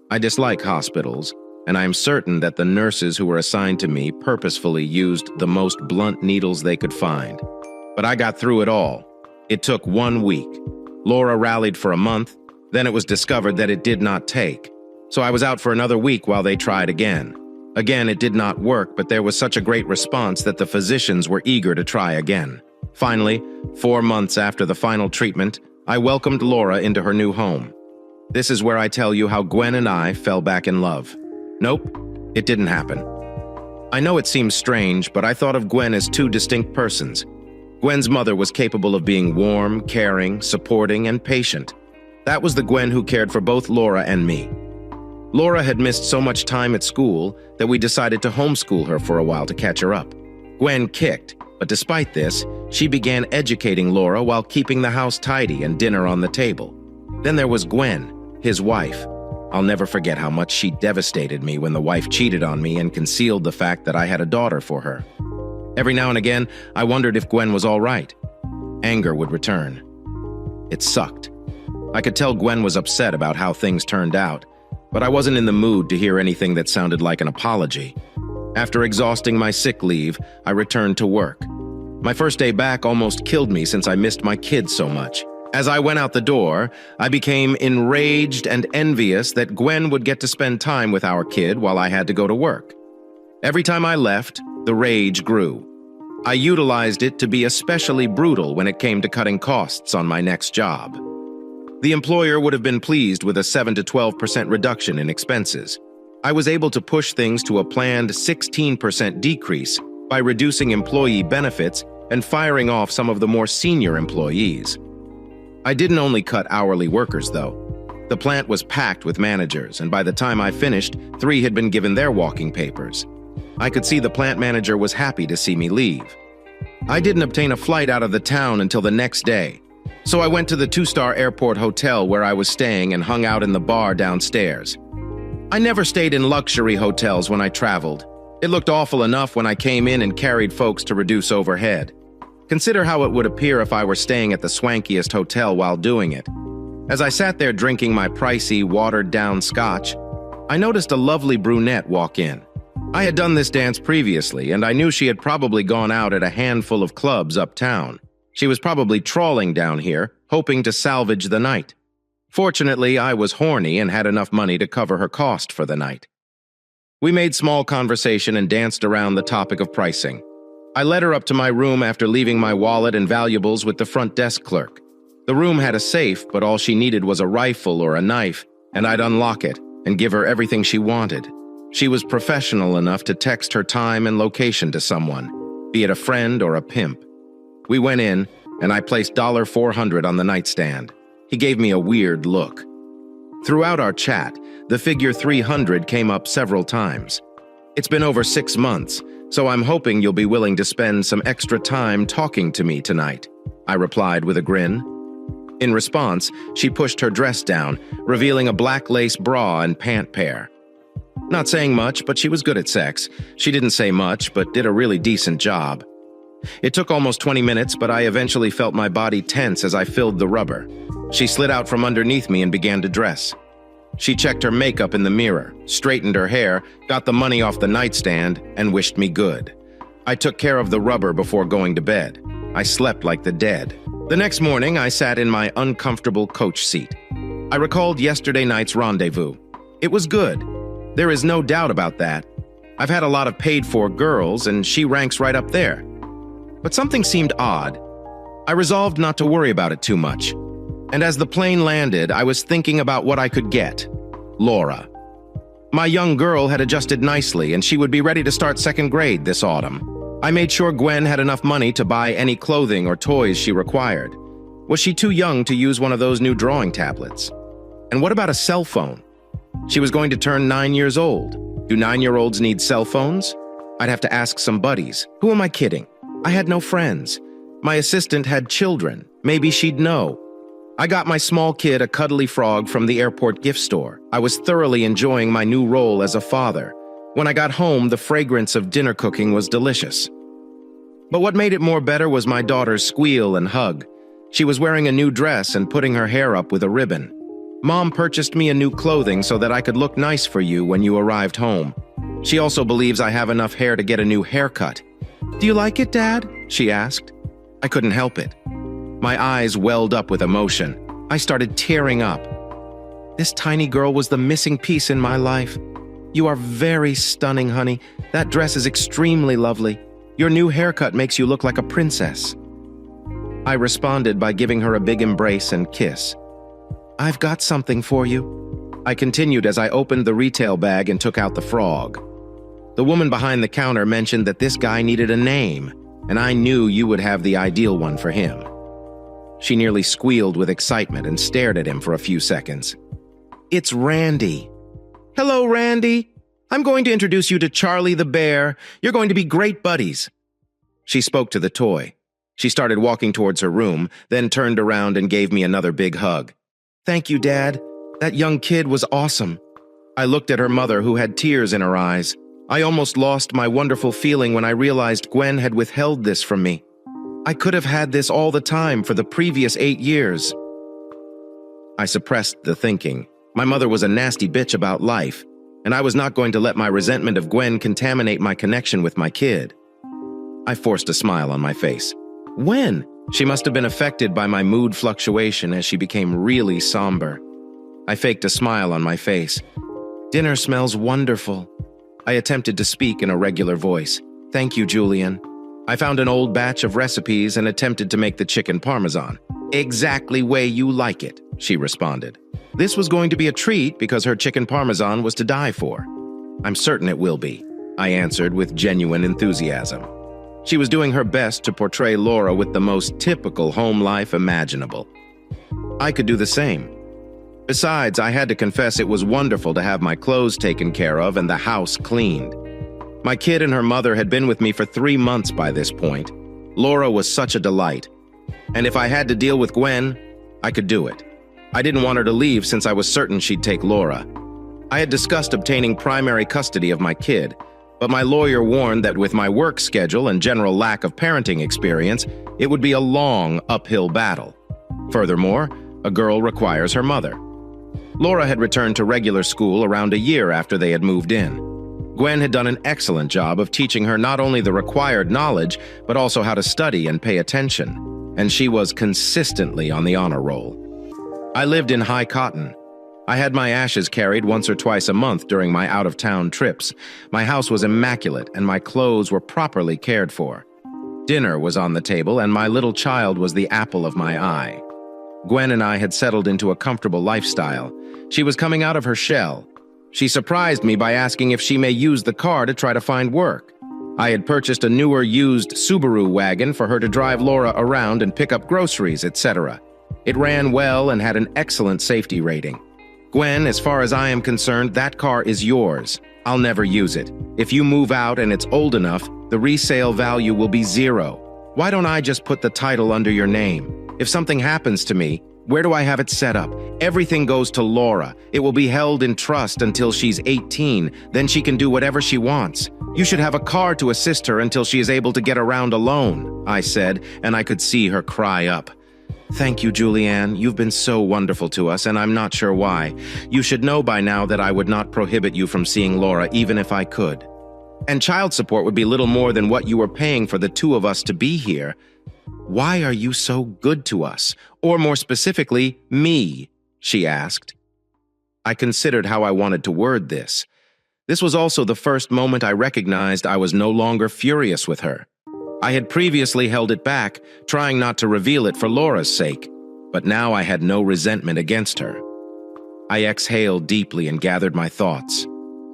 Speaker 1: I dislike hospitals, and I am certain that the nurses who were assigned to me purposefully used the most blunt needles they could find. But I got through it all. It took 1 week. Laura rallied for a month, then it was discovered that it did not take. So I was out for another week while they tried again. Again, it did not work, but there was such a great response that the physicians were eager to try again. Finally, 4 months after the final treatment, I welcomed Laura into her new home. This is where I tell you how Gwen and I fell back in love. Nope, it didn't happen. I know it seems strange, but I thought of Gwen as two distinct persons. Gwen's mother was capable of being warm, caring, supporting, and patient. That was the Gwen who cared for both Laura and me. Laura had missed so much time at school that we decided to homeschool her for a while to catch her up. Gwen kicked, but despite this, she began educating Laura while keeping the house tidy and dinner on the table. Then there was Gwen, his wife. I'll never forget how much she devastated me when the wife cheated on me and concealed the fact that I had a daughter for her. Every now and again, I wondered if Gwen was all right. Anger would return. It sucked. I could tell Gwen was upset about how things turned out, but I wasn't in the mood to hear anything that sounded like an apology. After exhausting my sick leave, I returned to work. My first day back almost killed me since I missed my kids so much. As I went out the door, I became enraged and envious that Gwen would get to spend time with our kid while I had to go to work. Every time I left, the rage grew. I utilized it to be especially brutal when it came to cutting costs on my next job. The employer would have been pleased with a 7 to 12% reduction in expenses. I was able to push things to a planned 16% decrease by reducing employee benefits and firing off some of the more senior employees. I didn't only cut hourly workers, though. The plant was packed with managers, and by the time I finished, 3 had been given their walking papers. I could see the plant manager was happy to see me leave. I didn't obtain a flight out of the town until the next day, so I went to the 2-star airport hotel where I was staying and hung out in the bar downstairs. I never stayed in luxury hotels when I traveled. It looked awful enough when I came in and carried folks to reduce overhead. Consider how it would appear if I were staying at the swankiest hotel while doing it. As I sat there drinking my pricey, watered-down scotch, I noticed a lovely brunette walk in. I had done this dance previously, and I knew she had probably gone out at a handful of clubs uptown. She was probably trawling down here, hoping to salvage the night. Fortunately, I was horny and had enough money to cover her cost for the night. We made small conversation and danced around the topic of pricing. I led her up to my room after leaving my wallet and valuables with the front desk clerk. The room had a safe, but all she needed was a rifle or a knife, and I'd unlock it and give her everything she wanted. She was professional enough to text her time and location to someone, be it a friend or a pimp. We went in, and I placed $400 on the nightstand. He gave me a weird look. Throughout our chat, the figure 300 came up several times. It's been over 6 months, so I'm hoping you'll be willing to spend some extra time talking to me tonight, I replied with a grin. In response, she pushed her dress down, revealing a black lace bra and pant pair. Not saying much, but she was good at sex. She didn't say much, but did a really decent job. It took almost 20 minutes, but I eventually felt my body tense as I filled the rubber. She slid out from underneath me and began to dress. She checked her makeup in the mirror, straightened her hair, got the money off the nightstand, and wished me good. I took care of the rubber before going to bed. I slept like the dead. The next morning, I sat in my uncomfortable coach seat. I recalled yesterday night's rendezvous. It was good. There is no doubt about that. I've had a lot of paid-for girls, and she ranks right up there. But something seemed odd. I resolved not to worry about it too much. And as the plane landed, I was thinking about what I could get. Laura. My young girl had adjusted nicely, and she would be ready to start 2nd grade this autumn. I made sure Gwen had enough money to buy any clothing or toys she required. Was she too young to use one of those new drawing tablets? And what about a cell phone? She was going to turn 9 years old. Do 9-year-olds need cell phones? I'd have to ask some buddies. Who am I kidding? I had no friends. My assistant had children. Maybe she'd know. I got my small kid a cuddly frog from the airport gift store. I was thoroughly enjoying my new role as a father. When I got home, the fragrance of dinner cooking was delicious. But what made it more better was my daughter's squeal and hug. She was wearing a new dress and putting her hair up with a ribbon. Mom purchased me a new clothing so that I could look nice for you when you arrived home. She also believes I have enough hair to get a new haircut. Do you like it, Dad? She asked. I couldn't help it. My eyes welled up with emotion. I started tearing up. This tiny girl was the missing piece in my life. You are very stunning, honey. That dress is extremely lovely. Your new haircut makes you look like a princess. I responded by giving her a big embrace and kiss. I've got something for you. I continued as I opened the retail bag and took out the frog. The woman behind the counter mentioned that this guy needed a name, and I knew you would have the ideal one for him. She nearly squealed with excitement and stared at him for a few seconds. It's Randy. Hello, Randy. I'm going to introduce you to Charlie the bear. You're going to be great buddies. She spoke to the toy. She started walking towards her room, then turned around and gave me another big hug. Thank you, Dad. That young kid was awesome. I looked at her mother, who had tears in her eyes. I almost lost my wonderful feeling when I realized Gwen had withheld this from me. I could have had this all the time for the previous 8 years. I suppressed the thinking. My mother was a nasty bitch about life, and I was not going to let my resentment of Gwen contaminate my connection with my kid. I forced a smile on my face. When? She must have been affected by my mood fluctuation as she became really somber. I faked a smile on my face. Dinner smells wonderful. I attempted to speak in a regular voice. Thank you, Julian. I found an old batch of recipes and attempted to make the chicken parmesan. Exactly way you like it, she responded. This was going to be a treat because her chicken parmesan was to die for. I'm certain it will be, I answered with genuine enthusiasm. She was doing her best to portray Laura with the most typical home life imaginable. I could do the same. Besides, I had to confess it was wonderful to have my clothes taken care of and the house cleaned. My kid and her mother had been with me for 3 months by this point. Laura was such a delight. And if I had to deal with Gwen, I could do it. I didn't want her to leave since I was certain she'd take Laura. I had discussed obtaining primary custody of my kid, but my lawyer warned that with my work schedule and general lack of parenting experience, it would be a long, uphill battle. Furthermore, a girl requires her mother. Laura had returned to regular school around a year after they had moved in. Gwen had done an excellent job of teaching her not only the required knowledge, but also how to study and pay attention, and she was consistently on the honor roll. I lived in High Cotton. I had my ashes carried once or twice a month during my out-of-town trips. My house was immaculate, and my clothes were properly cared for. Dinner was on the table, and my little child was the apple of my eye. Gwen and I had settled into a comfortable lifestyle. She was coming out of her shell. She surprised me by asking if she may use the car to try to find work. I had purchased a newer used Subaru wagon for her to drive Laura around and pick up groceries, etc. It ran well and had an excellent safety rating. Gwen, as far as I am concerned, that car is yours. I'll never use it. If you move out and it's old enough, the resale value will be 0. Why don't I just put the title under your name? If something happens to me, where do I have it set up? Everything goes to Laura. It will be held in trust until she's 18. Then she can do whatever she wants. You should have a car to assist her until she is able to get around alone, I said, and I could see her cry up. Thank you, Julianne. You've been so wonderful to us, and I'm not sure why. You should know by now that I would not prohibit you from seeing Laura, even if I could. And child support would be little more than what you were paying for the 2 of us to be here. Why are you so good to us? Or more specifically, me? She asked. I considered how I wanted to word this. This was also the first moment I recognized I was no longer furious with her. I had previously held it back, trying not to reveal it for Laura's sake, but now I had no resentment against her. I exhaled deeply and gathered my thoughts.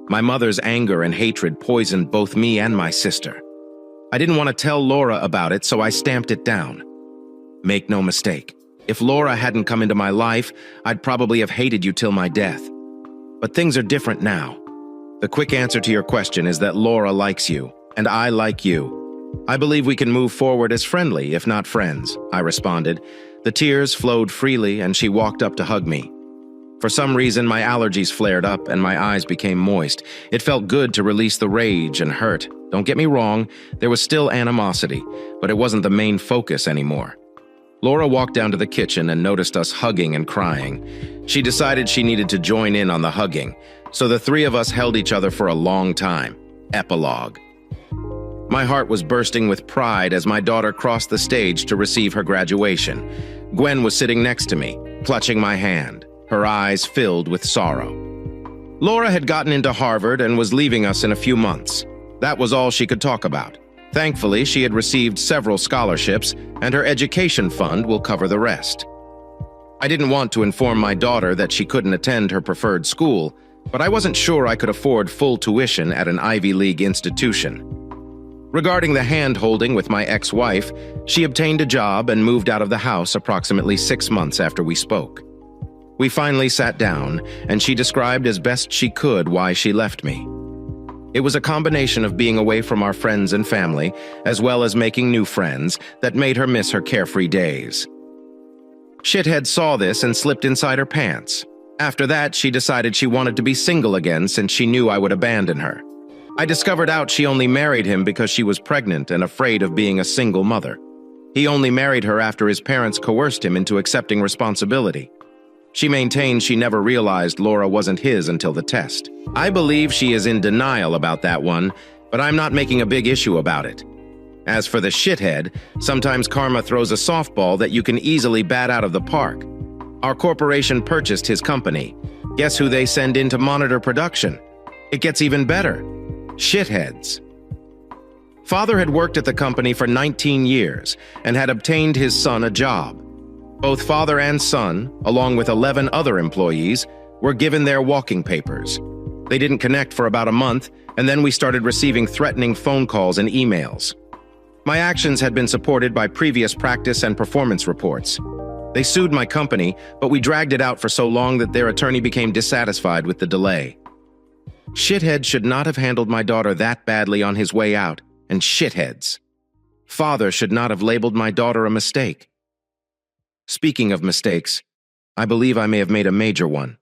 Speaker 1: My mother's anger and hatred poisoned both me and my sister. I didn't want to tell Laura about it, so I stamped it down. Make no mistake, if Laura hadn't come into my life, I'd probably have hated you till my death. But things are different now. The quick answer to your question is that Laura likes you, and I like you. I believe we can move forward as friendly, if not friends, I responded. The tears flowed freely, and she walked up to hug me. For some reason, my allergies flared up, and my eyes became moist. It felt good to release the rage and hurt. Don't Don't get me wrong, there was still animosity, but it wasn't the main focus anymore. Laura walked down to the kitchen and noticed us hugging and crying. She decided she needed to join in on the hugging, so the three of us held each other for a long time. Epilogue. My heart was bursting with pride as my daughter crossed the stage to receive her graduation. Gwen was sitting next to me, clutching my hand, her eyes filled with sorrow. Laura had gotten into Harvard and was leaving us in a few months. That was all she could talk about. Thankfully, she had received several scholarships, and her education fund will cover the rest. I didn't want to inform my daughter that she couldn't attend her preferred school, but I wasn't sure I could afford full tuition at an Ivy League institution. Regarding the hand-holding with my ex-wife, she obtained a job and moved out of the house approximately 6 months after we spoke. We finally sat down, and she described as best she could why she left me. It was a combination of being away from our friends and family, as well as making new friends, that made her miss her carefree days. Shithead saw this and slipped inside her pants. After that, she decided she wanted to be single again since she knew I would abandon her. I discovered out she only married him because she was pregnant and afraid of being a single mother. He only married her after his parents coerced him into accepting responsibility. She maintained she never realized Laura wasn't his until the test. I believe she is in denial about that one, but I'm not making a big issue about it. As for the shithead, sometimes karma throws a softball that you can easily bat out of the park. Our corporation purchased his company. Guess who they send in to monitor production? It gets even better. Shitheads. Father had worked at the company for 19 years and had obtained his son a job. Both father and son, along with 11 other employees, were given their walking papers. They didn't connect for about a month, and then we started receiving threatening phone calls and emails. My actions had been supported by previous practice and performance reports. They sued my company, but we dragged it out for so long that their attorney became dissatisfied with the delay. Shithead should not have handled my daughter that badly on his way out, and shitheads. Father should not have labeled my daughter a mistake. Speaking of mistakes, I believe I may have made a major one.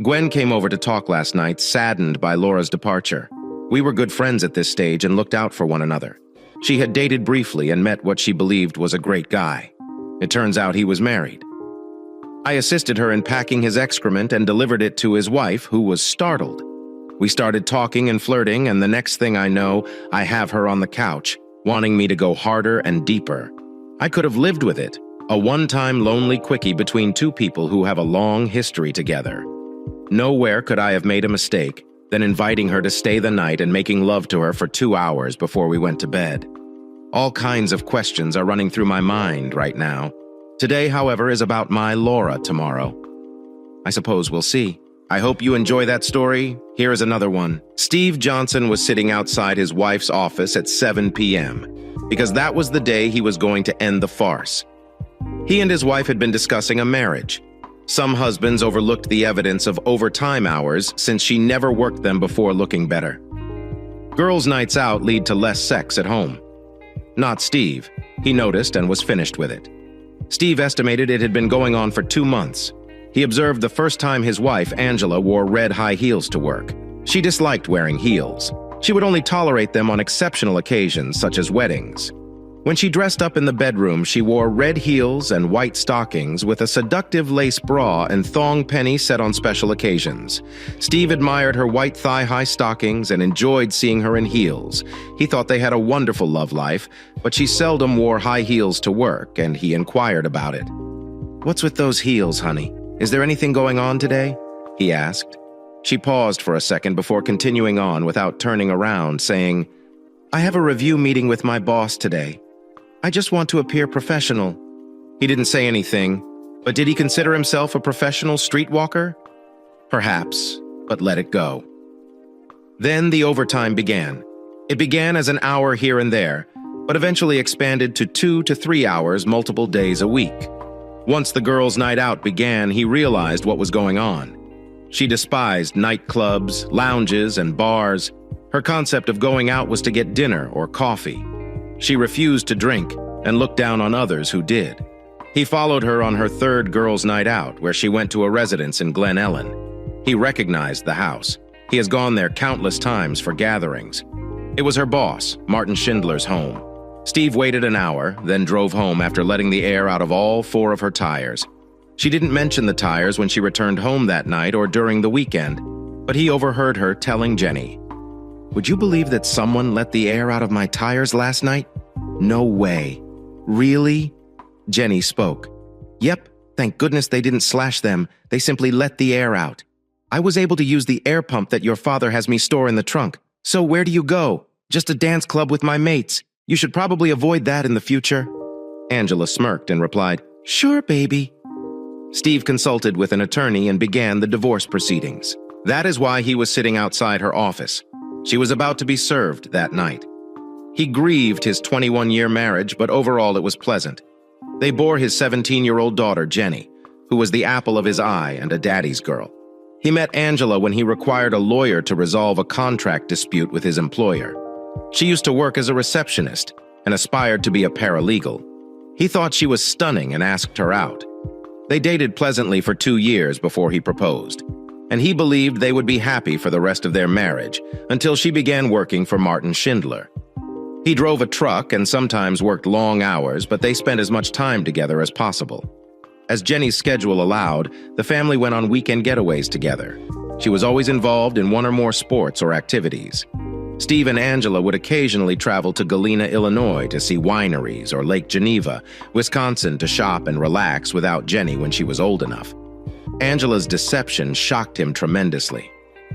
Speaker 1: Gwen came over to talk last night, saddened by Laura's departure. We were good friends at this stage and looked out for one another. She had dated briefly and met what she believed was a great guy. It turns out he was married. I assisted her in packing his excrement and delivered it to his wife, who was startled. We started talking and flirting, and the next thing I know, I have her on the couch, wanting me to go harder and deeper. I could have lived with it. A one-time lonely quickie between two people who have a long history together. Nowhere could I have made a mistake than inviting her to stay the night and making love to her for 2 hours before we went to bed. All kinds of questions are running through my mind right now. Today, however, is about my Laura tomorrow. I suppose we'll see. I hope you enjoy that story. Here is another one. Steve Johnson was sitting outside his wife's office at 7 p.m. because that was the day he was going to end the farce. He and his wife had been discussing a marriage. Some husbands overlooked the evidence of overtime hours since she never worked them before looking better. Girls' nights out lead to less sex at home. Not Steve. He noticed and was finished with it. Steve estimated it had been going on for 2 months. He observed the first time his wife, Angela, wore red high heels to work. She disliked wearing heels. She would only tolerate them on exceptional occasions, such as weddings. When she dressed up in the bedroom, she wore red heels and white stockings with a seductive lace bra and thong penny set on special occasions. Steve admired her white thigh-high stockings and enjoyed seeing her in heels. He thought they had a wonderful love life, but she seldom wore high heels to work, and he inquired about it. "What's with those heels, honey? Is there anything going on today?" he asked. She paused for a second before continuing on without turning around, saying, "I have a review meeting with my boss today. I just want to appear professional." He didn't say anything, but did he consider himself a professional streetwalker? Perhaps, but let it go. Then the overtime began. It began as an hour here and there, but eventually expanded to 2 to 3 hours multiple days a week. Once the girls' night out began, he realized what was going on. She despised nightclubs, lounges, and bars. Her concept of going out was to get dinner or coffee. She refused to drink and looked down on others who did. He followed her on her third girls' night out, where she went to a residence in Glen Ellen. He recognized the house. He has gone there countless times for gatherings. It was her boss, Martin Schindler's home. Steve waited an hour, then drove home after letting the air out of all 4 of her tires. She didn't mention the tires when she returned home that night or during the weekend, but he overheard her telling Jenny, "Would you believe that someone let the air out of my tires last night? No way. Really?" Jenny spoke. "Yep, thank goodness they didn't slash them. They simply let the air out. I was able to use the air pump that your father has me store in the trunk. So where do you go? Just a dance club with my mates. You should probably avoid that in the future." Angela smirked and replied, "Sure, baby." Steve consulted with an attorney and began the divorce proceedings. That is why he was sitting outside her office. She was about to be served that night. He grieved his 21-year marriage, but overall it was pleasant. They bore his 17-year-old daughter, Jenny, who was the apple of his eye and a daddy's girl. He met Angela when he required a lawyer to resolve a contract dispute with his employer. She used to work as a receptionist and aspired to be a paralegal. He thought she was stunning and asked her out. They dated pleasantly for 2 years before he proposed, and he believed they would be happy for the rest of their marriage until she began working for Martin Schindler. He drove a truck and sometimes worked long hours, but they spent as much time together as possible. As Jenny's schedule allowed, the family went on weekend getaways together. She was always involved in one or more sports or activities. Steve and Angela would occasionally travel to Galena, Illinois to see wineries, or Lake Geneva, Wisconsin to shop and relax without Jenny when she was old enough. Angela's deception shocked him tremendously.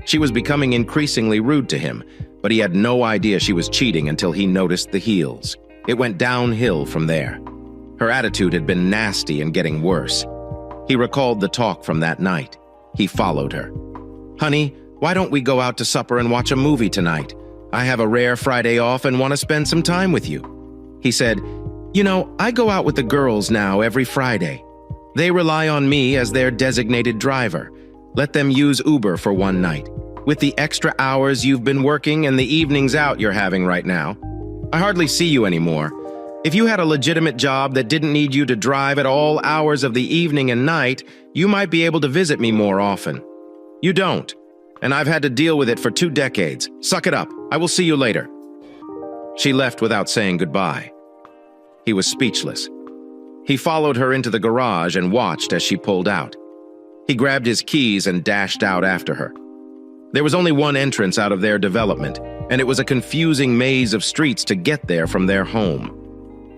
Speaker 1: She was becoming increasingly rude to him, but he had no idea she was cheating until he noticed the heels. It went downhill from there. Her attitude had been nasty and getting worse. He recalled the talk from that night. He followed her. "Honey, why don't we go out to supper and watch a movie tonight? I have a rare Friday off and want to spend some time with you." He said, "You know, I go out with the girls now every Friday. They rely on me as their designated driver. Let them use Uber for one night. With the extra hours you've been working and the evenings out you're having right now, I hardly see you anymore. If you had a legitimate job that didn't need you to drive at all hours of the evening and night, you might be able to visit me more often. You don't, and I've had to deal with it for 2 decades. Suck it up. I will see you later." She left without saying goodbye. He was speechless. He followed her into the garage and watched as she pulled out. He grabbed his keys and dashed out after her. There was only one entrance out of their development, and it was a confusing maze of streets to get there from their home.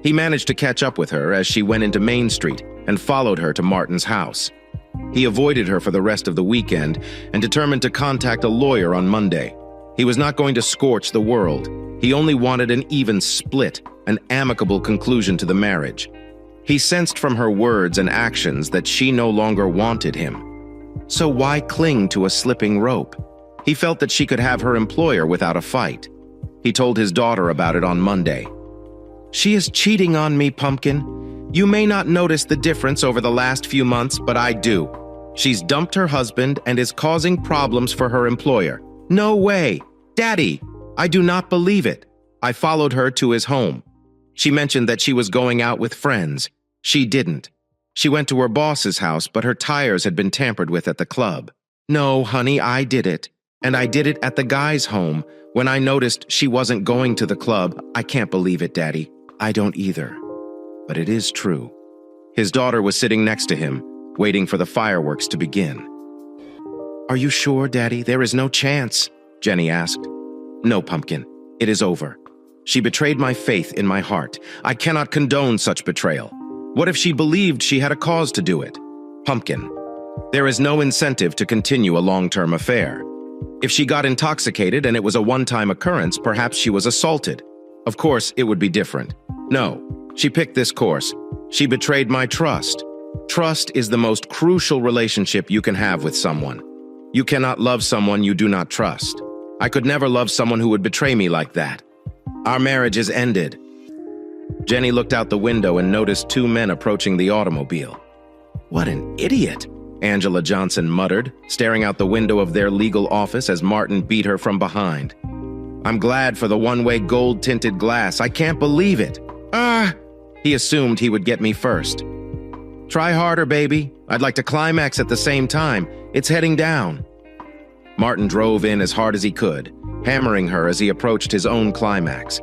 Speaker 1: He managed to catch up with her as she went into Main Street and followed her to Martin's house. He avoided her for the rest of the weekend and determined to contact a lawyer on Monday. He was not going to scorch the world. He only wanted an even split, an amicable conclusion to the marriage. He sensed from her words and actions that she no longer wanted him. So why cling to a slipping rope? He felt that she could have her employer without a fight. He told his daughter about it on Monday. "She is cheating on me, Pumpkin. You may not notice the difference over the last few months, but I do. She's dumped her husband and is causing problems for her employer. No way! Daddy, I do not believe it." I followed her to his home. She mentioned that she was going out with friends. She didn't. She went to her boss's house, but her tires had been tampered with at the club. "No, honey, I did it. And I did it at the guy's home. When I noticed she wasn't going to the club, I can't believe it, Daddy. I don't either. But it is true." His daughter was sitting next to him, waiting for the fireworks to begin. "Are you sure, Daddy? There is no chance?" Jenny asked. "No, Pumpkin. It is over. She betrayed my faith in my heart. I cannot condone such betrayal. What if she believed she had a cause to do it? Pumpkin, there is no incentive to continue a long-term affair. If she got intoxicated and it was a one-time occurrence, perhaps she was assaulted. Of course, it would be different. No, she picked this course. She betrayed my trust. Trust is the most crucial relationship you can have with someone. You cannot love someone you do not trust. I could never love someone who would betray me like that. Our marriage is ended." Jenny looked out the window and noticed 2 men approaching the automobile. "What an idiot," Angela Johnson muttered, staring out the window of their legal office as Martin beat her from behind. "I'm glad for the one-way gold-tinted glass. I can't believe it. He assumed he would get me first. "Try harder, baby. I'd like to climax at the same time. It's heading down." Martin drove in as hard as he could. hammering her as he approached his own climax.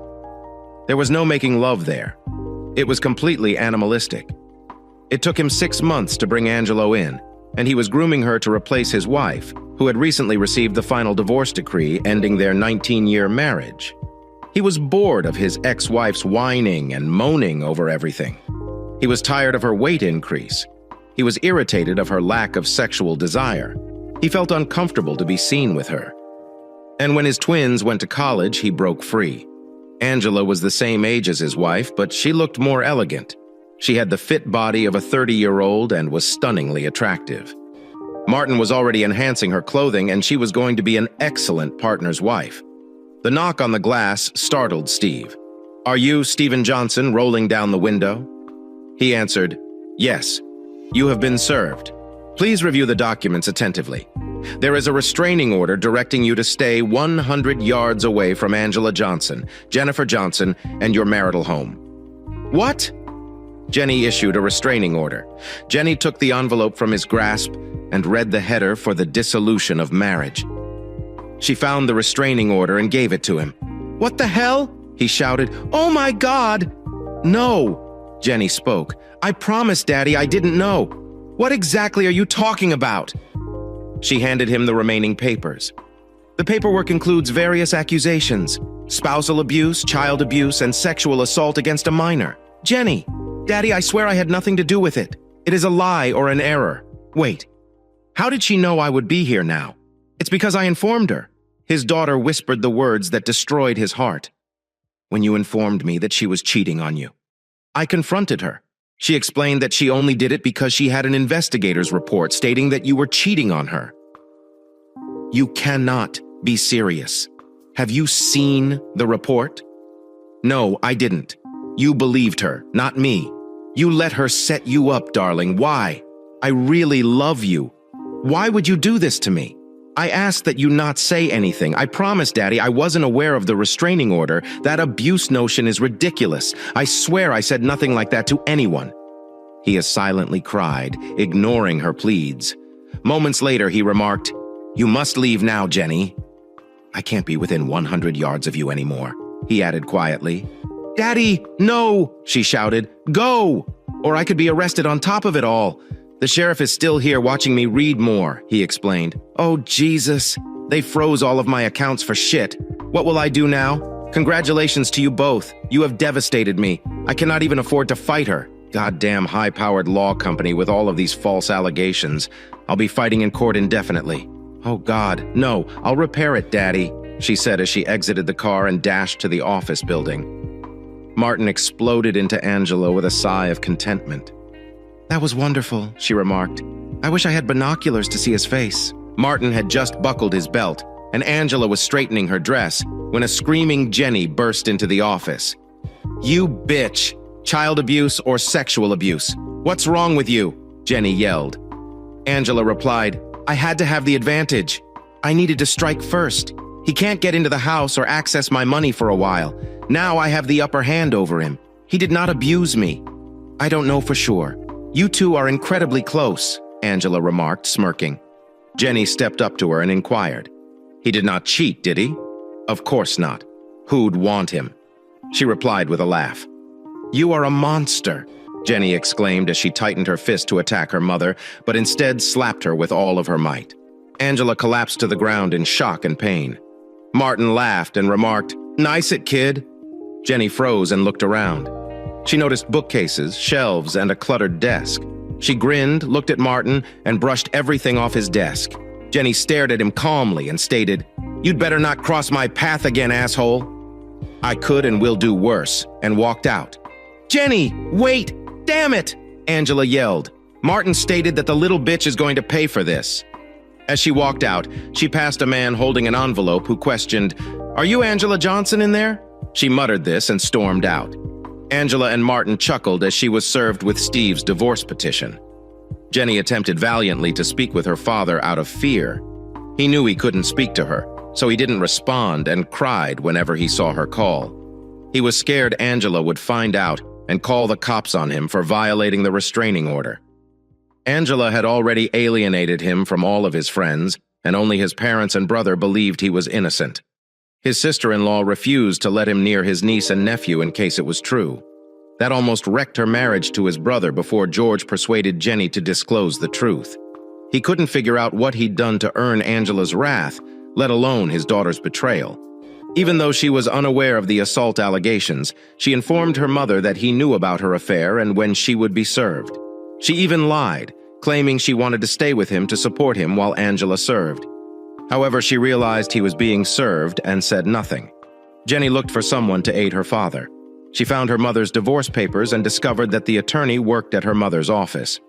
Speaker 1: There was no making love there. It was completely animalistic. It took him 6 months to bring Angelo in, and he was grooming her to replace his wife, who had recently received the final divorce decree ending their 19-year marriage. He was bored of his ex-wife's whining and moaning over everything. He was tired of her weight increase. He was irritated of her lack of sexual desire. He felt uncomfortable to be seen with her. And when his twins went to college, he broke free. Angela was the same age as his wife, but she looked more elegant. She had the fit body of a 30-year-old and was stunningly attractive. Martin was already enhancing her clothing, and she was going to be an excellent partner's wife. The knock on the glass startled Steve. "Are you Stephen Johnson rolling down the window?" He answered, "Yes. You have been served. Please review the documents attentively. There is a restraining order directing you to stay 100 yards away from Angela Johnson, Jennifer Johnson, and your marital home." "What?" Jenny issued a restraining order. Jenny took the envelope from his grasp and read the header for the dissolution of marriage. She found the restraining order and gave it to him. "What the hell?" he shouted. "Oh my God!" "No," Jenny spoke. "I promise, Daddy, I didn't know. What exactly are you talking about?" She handed him the remaining papers. "The paperwork includes various accusations: spousal abuse, child abuse, and sexual assault against a minor." "Jenny, Daddy, I swear I had nothing to do with it. It is a lie or an error." "Wait. How did she know I would be here now?" "It's because I informed her." His daughter whispered the words that destroyed his heart. "When you informed me that she was cheating on you, I confronted her. She explained that she only did it because she had an investigator's report stating that you were cheating on her." "You cannot be serious. Have you seen the report?" "No, I didn't. You believed her, not me. You let her set you up, darling. Why? I really love you. Why would you do this to me? I asked that you not say anything. I promise, Daddy, I wasn't aware of the restraining order. That abuse notion is ridiculous. I swear I said nothing like that to anyone." He has silently cried, ignoring her pleads. Moments later, he remarked, "You must leave now, Jenny." "I can't be within 100 yards of you anymore," he added quietly. "Daddy, no!" she shouted. "Go! Or I could be arrested on top of it all. The sheriff is still here watching me read more," he explained. "Oh, Jesus. They froze all of my accounts for shit. What will I do now? Congratulations to you both. You have devastated me. I cannot even afford to fight her. Goddamn high-powered law company with all of these false allegations. I'll be fighting in court indefinitely." "Oh, God, no. I'll repair it, Daddy," she said as she exited the car and dashed to the office building. Martin exploded into Angela with a sigh of contentment. "That was wonderful," she remarked. "I wish I had binoculars to see his face." Martin had just buckled his belt, and Angela was straightening her dress when a screaming Jenny burst into the office. "You bitch! Child abuse or sexual abuse? What's wrong with you?" Jenny yelled. Angela replied, "I had to have the advantage. I needed to strike first. He can't get into the house or access my money for a while. Now I have the upper hand over him. He did not abuse me." "I don't know for sure. You two are incredibly close," Angela remarked, smirking. Jenny stepped up to her and inquired, "He did not cheat, did he?" "Of course not. Who'd want him?" She replied with a laugh. "You are a monster," Jenny exclaimed as she tightened her fist to attack her mother, but instead slapped her with all of her might. Angela collapsed to the ground in shock and pain. Martin laughed and remarked, "Nice it, kid." Jenny froze and looked around. She noticed bookcases, shelves, and a cluttered desk. She grinned, looked at Martin, and brushed everything off his desk. Jenny stared at him calmly and stated, "You'd better not cross my path again, asshole." "I could and will do worse," and walked out. "Jenny, wait! Damn it!" Angela yelled. Martin stated that the little bitch is going to pay for this. As she walked out, she passed a man holding an envelope who questioned, "Are you Angela Johnson in there?" She muttered this and stormed out. Angela and Martin chuckled as she was served with Steve's divorce petition. Jenny attempted valiantly to speak with her father out of fear. He knew he couldn't speak to her, so he didn't respond and cried whenever he saw her call. He was scared Angela would find out and call the cops on him for violating the restraining order. Angela had already alienated him from all of his friends, and only his parents and brother believed he was innocent. His sister-in-law refused to let him near his niece and nephew in case it was true. That almost wrecked her marriage to his brother before George persuaded Jenny to disclose the truth. He couldn't figure out what he'd done to earn Angela's wrath, let alone his daughter's betrayal. Even though she was unaware of the assault allegations, she informed her mother that he knew about her affair and when she would be served. She even lied, claiming she wanted to stay with him to support him while Angela served. However, she realized he was being served and said nothing. Jenny looked for someone to aid her father. She found her mother's divorce papers and discovered that the attorney worked at her mother's office.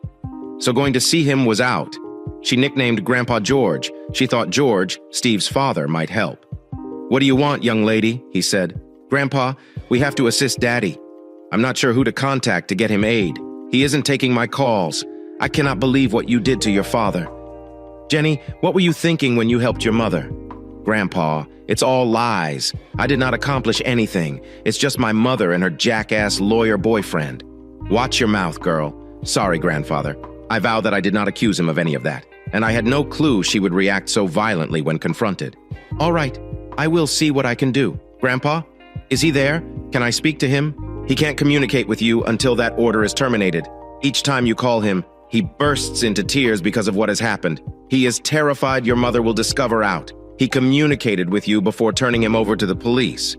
Speaker 1: So going to see him was out. She nicknamed Grandpa George. She thought George, Steve's father, might help. "What do you want, young lady?" he said. "Grandpa, we have to assist Daddy. I'm not sure who to contact to get him aid. He isn't taking my calls. I cannot believe what you did to your father." "Jenny, what were you thinking when you helped your mother?" "Grandpa, it's all lies. I did not accomplish anything. It's just my mother and her jackass lawyer boyfriend." "Watch your mouth, girl." "Sorry, Grandfather. I vow that I did not accuse him of any of that, and I had no clue she would react so violently when confronted." "All right, I will see what I can do." "Grandpa, is he there? Can I speak to him? He can't communicate with you until that order is terminated. Each time you call him, he bursts into tears because of what has happened. He is terrified your mother will discover out. He communicated with you before turning him over to the police."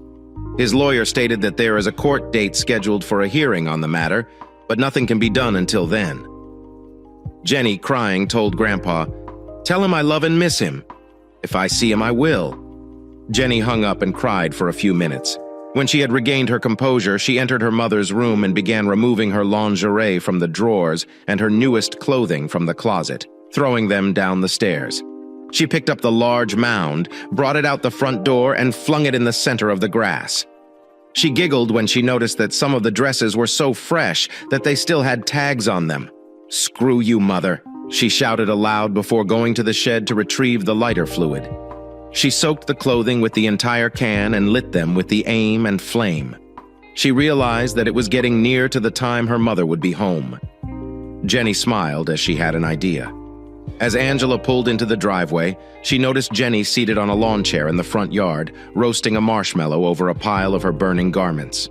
Speaker 1: His lawyer stated that there is a court date scheduled for a hearing on the matter, but nothing can be done until then. Jenny, crying, told Grandpa, "Tell him I love and miss him. If I see him, I will." Jenny hung up and cried for a few minutes. When she had regained her composure, she entered her mother's room and began removing her lingerie from the drawers and her newest clothing from the closet, throwing them down the stairs. She picked up the large mound, brought it out the front door, and flung it in the center of the grass. She giggled when she noticed that some of the dresses were so fresh that they still had tags on them. "Screw you, Mother," she shouted aloud before going to the shed to retrieve the lighter fluid. She soaked the clothing with the entire can and lit them with the aim and flame. She realized that it was getting near to the time her mother would be home. Jenny smiled as she had an idea. As Angela pulled into the driveway, she noticed Jenny seated on a lawn chair in the front yard, roasting a marshmallow over a pile of her burning garments.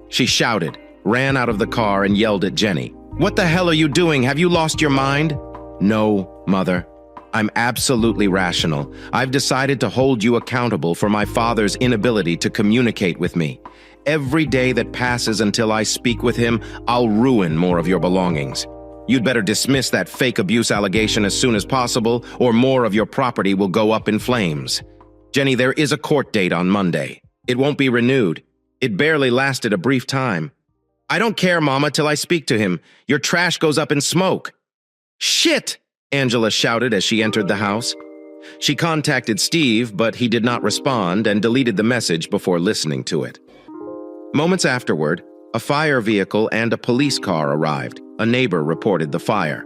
Speaker 1: She shouted, ran out of the car, and yelled at Jenny, "What the hell are you doing? Have you lost your mind?" "No, Mother. I'm absolutely rational. I've decided to hold you accountable for my father's inability to communicate with me. Every day that passes until I speak with him, I'll ruin more of your belongings. You'd better dismiss that fake abuse allegation as soon as possible, or more of your property will go up in flames. Jenny, there is a court date on Monday. It won't be renewed. It barely lasted a brief time." "I don't care, Mama, till I speak to him. Your trash goes up in smoke." "Shit!" Angela shouted as she entered the house. She contacted Steve, but he did not respond and deleted the message before listening to it. Moments afterward, a fire vehicle and a police car arrived. A neighbor reported the fire.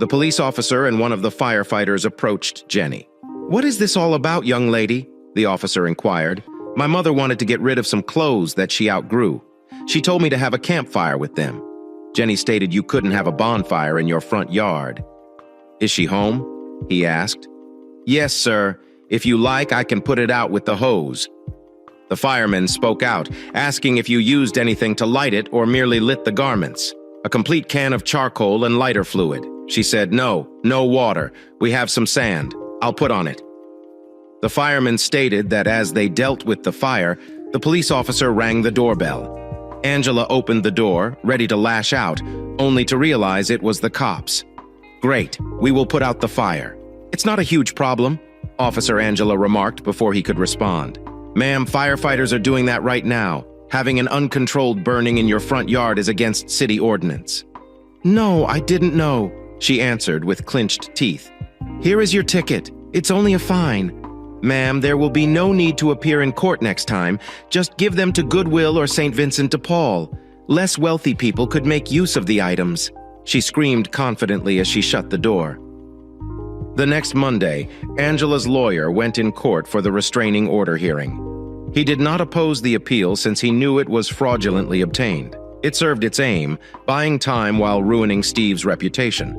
Speaker 1: The police officer and one of the firefighters approached Jenny. "What is this all about, young lady?" the officer inquired. "My mother wanted to get rid of some clothes that she outgrew. She told me to have a campfire with them." Jenny stated you couldn't have a bonfire in your front yard. "Is she home?" he asked. "Yes, sir. If you like, I can put it out with the hose." The fireman spoke out, asking if you used anything to light it or merely lit the garments. "A complete can of charcoal and lighter fluid." She said, "No water. We have some sand. I'll put on it." The fireman stated that as they dealt with the fire, the police officer rang the doorbell. Angela opened the door, ready to lash out, only to realize it was the cops. "Great, we will put out the fire." "It's not a huge problem," Officer Angela remarked before he could respond. "Ma'am, firefighters are doing that right now. Having an uncontrolled burning in your front yard is against city ordinance." "No, I didn't know," she answered with clenched teeth. "Here is your ticket. It's only a fine." "Ma'am, there will be no need to appear in court next time. Just give them to Goodwill or St. Vincent de Paul. Less wealthy people could make use of the items," she screamed confidently as she shut the door. The next Monday, Angela's lawyer went in court for the restraining order hearing. He did not oppose the appeal since he knew it was fraudulently obtained. It served its aim, buying time while ruining Steve's reputation.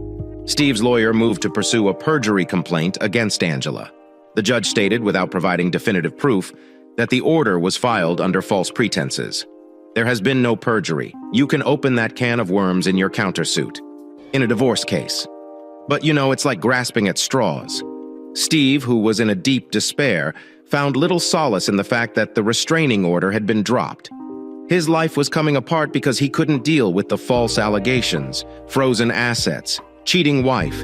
Speaker 1: Steve's lawyer moved to pursue a perjury complaint against Angela. The judge stated, without providing definitive proof, that the order was filed under false pretenses. There has been no perjury. You can open that can of worms in your countersuit. In a divorce case. But it's like grasping at straws. Steve, who was in a deep despair, found little solace in the fact that the restraining order had been dropped. His life was coming apart because he couldn't deal with the false allegations, frozen assets, cheating wife,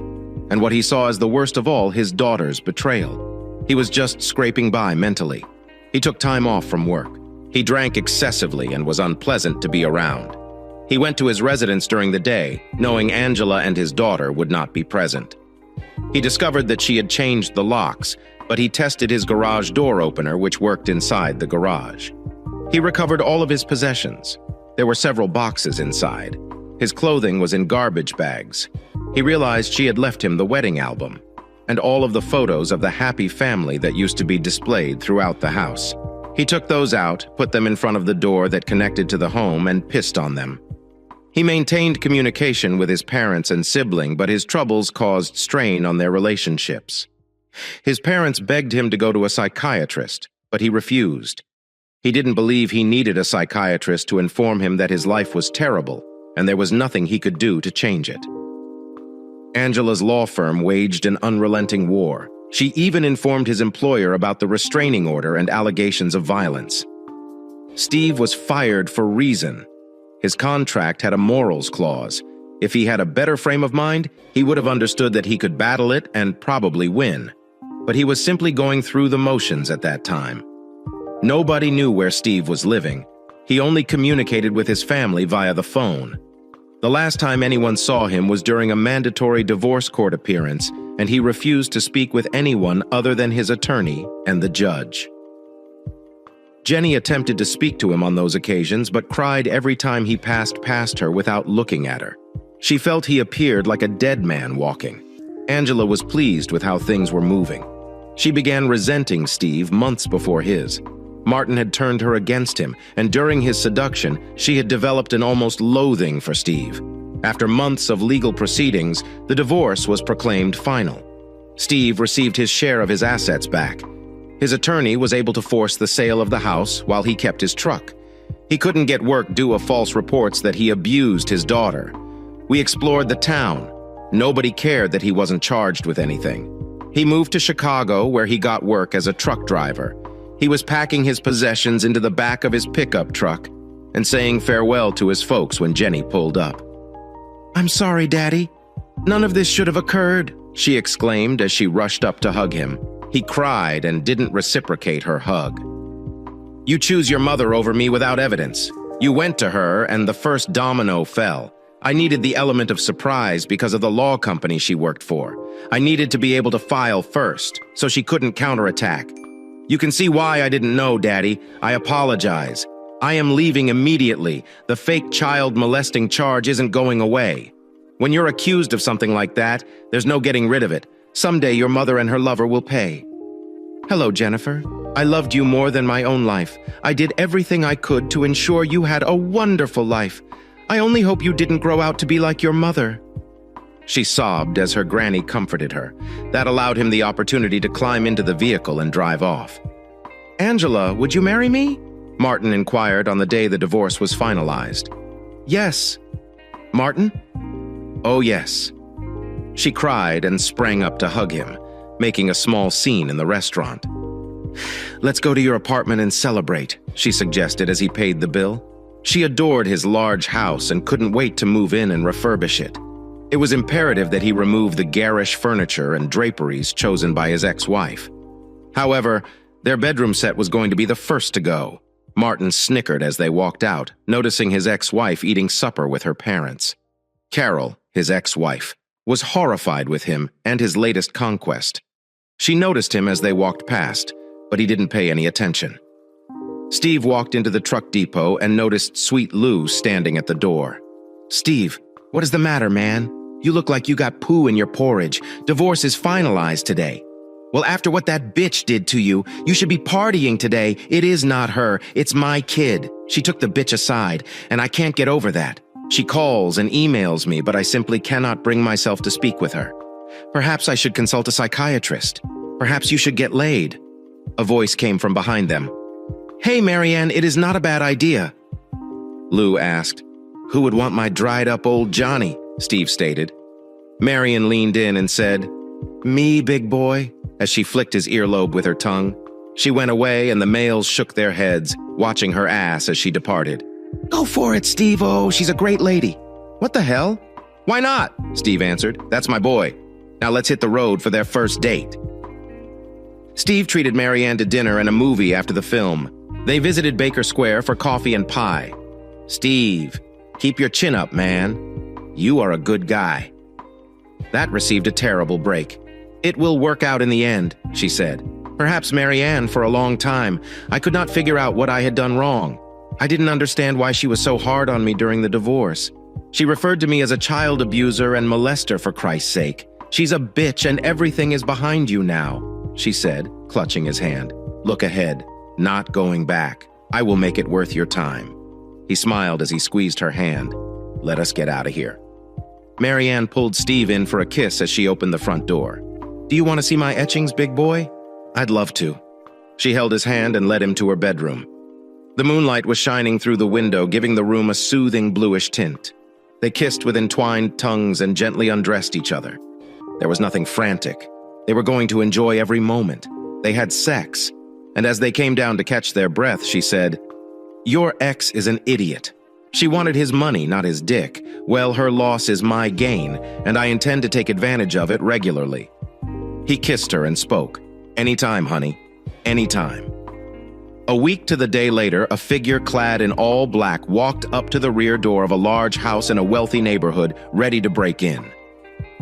Speaker 1: and what he saw as the worst of all, his daughter's betrayal. He was just scraping by mentally. He took time off from work. He drank excessively and was unpleasant to be around. He went to his residence during the day, knowing Angela and his daughter would not be present. He discovered that she had changed the locks, but he tested his garage door opener, which worked inside the garage. He recovered all of his possessions. There were several boxes inside. His clothing was in garbage bags. He realized she had left him the wedding album and all of the photos of the happy family that used to be displayed throughout the house. He took those out, put them in front of the door that connected to the home, and pissed on them. He maintained communication with his parents and sibling, but his troubles caused strain on their relationships. His parents begged him to go to a psychiatrist, but he refused. He didn't believe he needed a psychiatrist to inform him that his life was terrible, and there was nothing he could do to change it. Angela's law firm waged an unrelenting war. She even informed his employer about the restraining order and allegations of violence. Steve was fired for reason. His contract had a morals clause. If he had a better frame of mind, he would have understood that he could battle it and probably win. But he was simply going through the motions at that time. Nobody knew where Steve was living. He only communicated with his family via the phone. The last time anyone saw him was during a mandatory divorce court appearance, and he refused to speak with anyone other than his attorney and the judge. Jenny attempted to speak to him on those occasions, but cried every time he passed past her without looking at her. She felt he appeared like a dead man walking. Angela was pleased with how things were moving. She began resenting Steve months before his. Martin had turned her against him, and during his seduction, she had developed an almost loathing for Steve. After months of legal proceedings, the divorce was proclaimed final. Steve received his share of his assets back. His attorney was able to force the sale of the house while he kept his truck. He couldn't get work due to false reports that he abused his daughter. We explored the town. Nobody cared that he wasn't charged with anything. He moved to Chicago, where he got work as a truck driver. He was packing his possessions into the back of his pickup truck and saying farewell to his folks when Jenny pulled up. "I'm sorry, Daddy. None of this should have occurred," she exclaimed as she rushed up to hug him. He cried and didn't reciprocate her hug. "You choose your mother over me without evidence. You went to her and the first domino fell. I needed the element of surprise because of the law company she worked for. I needed to be able to file first, so she couldn't counterattack. You can see why I didn't know, Daddy. I apologize. I am leaving immediately. The fake child molesting charge isn't going away. When you're accused of something like that, there's no getting rid of it. Someday your mother and her lover will pay." "Hello, Jennifer. I loved you more than my own life. I did everything I could to ensure you had a wonderful life. I only hope you didn't grow out to be like your mother." She sobbed as her granny comforted her. That allowed him the opportunity to climb into the vehicle and drive off. "Angela, would you marry me?" Martin inquired on the day the divorce was finalized. "Yes." "Martin?" "Oh, yes." She cried and sprang up to hug him, making a small scene in the restaurant. "Let's go to your apartment and celebrate," she suggested as he paid the bill. She adored his large house and couldn't wait to move in and refurbish it. It was imperative that he remove the garish furniture and draperies chosen by his ex-wife. However, their bedroom set was going to be the first to go. Martin snickered as they walked out, noticing his ex-wife eating supper with her parents. Carol, his ex-wife, was horrified with him and his latest conquest. She noticed him as they walked past, but he didn't pay any attention. Steve walked into the truck depot and noticed Sweet Lou standing at the door. "Steve, what is the matter, man? You look like you got poo in your porridge. Divorce is finalized today." "Well, after what that bitch did to you, you should be partying today. It is not her. It's my kid. She took the bitch aside, and I can't get over that. She calls and emails me, but I simply cannot bring myself to speak with her. Perhaps I should consult a psychiatrist. Perhaps you should get laid." A voice came from behind them. "Hey, Marianne, it is not a bad idea." Lou asked. "Who would want my dried-up old Johnny?" Steve stated. Marian leaned in and said, "Me, big boy," as she flicked his earlobe with her tongue. She went away and the males shook their heads, watching her ass as she departed. "Go for it, Steve-o, she's a great lady." "What the hell?" "Why not?" Steve answered. "That's my boy. Now let's hit the road for their first date." Steve treated Marianne to dinner and a movie after the film. They visited Baker Square for coffee and pie. "Steve, keep your chin up, man. You are a good guy." That received a terrible break. "It will work out in the end," she said. "Perhaps Marianne for a long time. I could not figure out what I had done wrong. I didn't understand why she was so hard on me during the divorce. She referred to me as a child abuser and molester, for Christ's sake. She's a bitch and everything is behind you now," she said, clutching his hand. "Look ahead, not going back. I will make it worth your time." He smiled as he squeezed her hand. "Let us get out of here." Marianne pulled Steve in for a kiss as she opened the front door. "Do you want to see my etchings, big boy?" "I'd love to." She held his hand and led him to her bedroom. The moonlight was shining through the window, giving the room a soothing bluish tint. They kissed with entwined tongues and gently undressed each other. There was nothing frantic. They were going to enjoy every moment. They had sex, and as they came down to catch their breath, she said, "Your ex is an idiot. She wanted his money, not his dick. Well, her loss is my gain, and I intend to take advantage of it regularly." He kissed her and spoke. "Anytime, honey. Anytime." A week to the day later, a figure clad in all black walked up to the rear door of a large house in a wealthy neighborhood, ready to break in.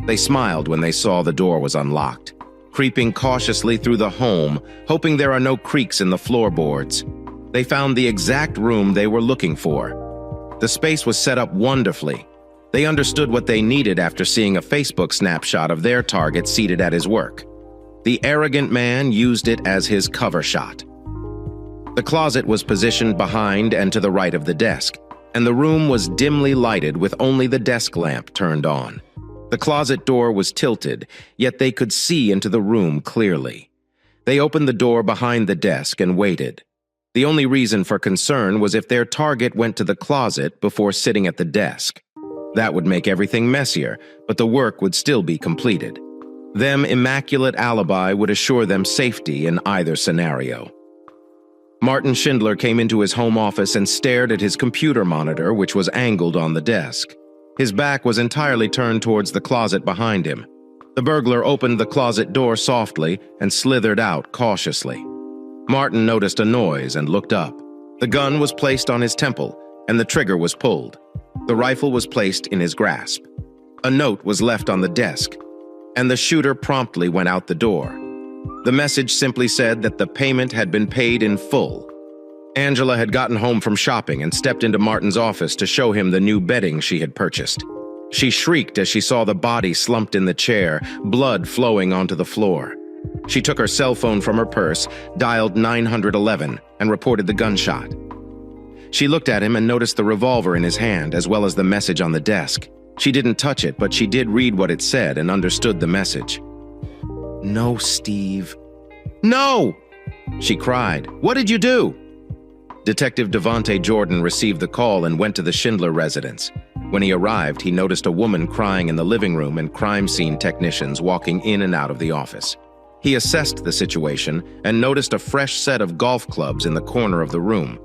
Speaker 1: They smiled when they saw the door was unlocked, creeping cautiously through the home, hoping there are no creaks in the floorboards. They found the exact room they were looking for. The space was set up wonderfully. They understood what they needed after seeing a Facebook snapshot of their target seated at his work. The arrogant man used it as his cover shot. The closet was positioned behind and to the right of the desk, and the room was dimly lighted with only the desk lamp turned on. The closet door was tilted, yet they could see into the room clearly. They opened the door behind the desk and waited. The only reason for concern was if their target went to the closet before sitting at the desk. That would make everything messier, but the work would still be completed. Them immaculate alibi would assure them safety in either scenario. Martin Schindler came into his home office and stared at his computer monitor, which was angled on the desk. His back was entirely turned towards the closet behind him. The burglar opened the closet door softly and slithered out cautiously. Martin noticed a noise and looked up. The gun was placed on his temple, and the trigger was pulled. The rifle was placed in his grasp. A note was left on the desk, and the shooter promptly went out the door. The message simply said that the payment had been paid in full. Angela had gotten home from shopping and stepped into Martin's office to show him the new bedding she had purchased. She shrieked as she saw the body slumped in the chair, blood flowing onto the floor. She took her cell phone from her purse, dialed 911, and reported the gunshot. She looked at him and noticed the revolver in his hand, as well as the message on the desk. She didn't touch it, but she did read what it said and understood the message. "No, Steve." "No!" she cried. "What did you do?" Detective Devontae Jordan received the call and went to the Schindler residence. When he arrived, he noticed a woman crying in the living room and crime scene technicians walking in and out of the office. He assessed the situation and noticed a fresh set of golf clubs in the corner of the room.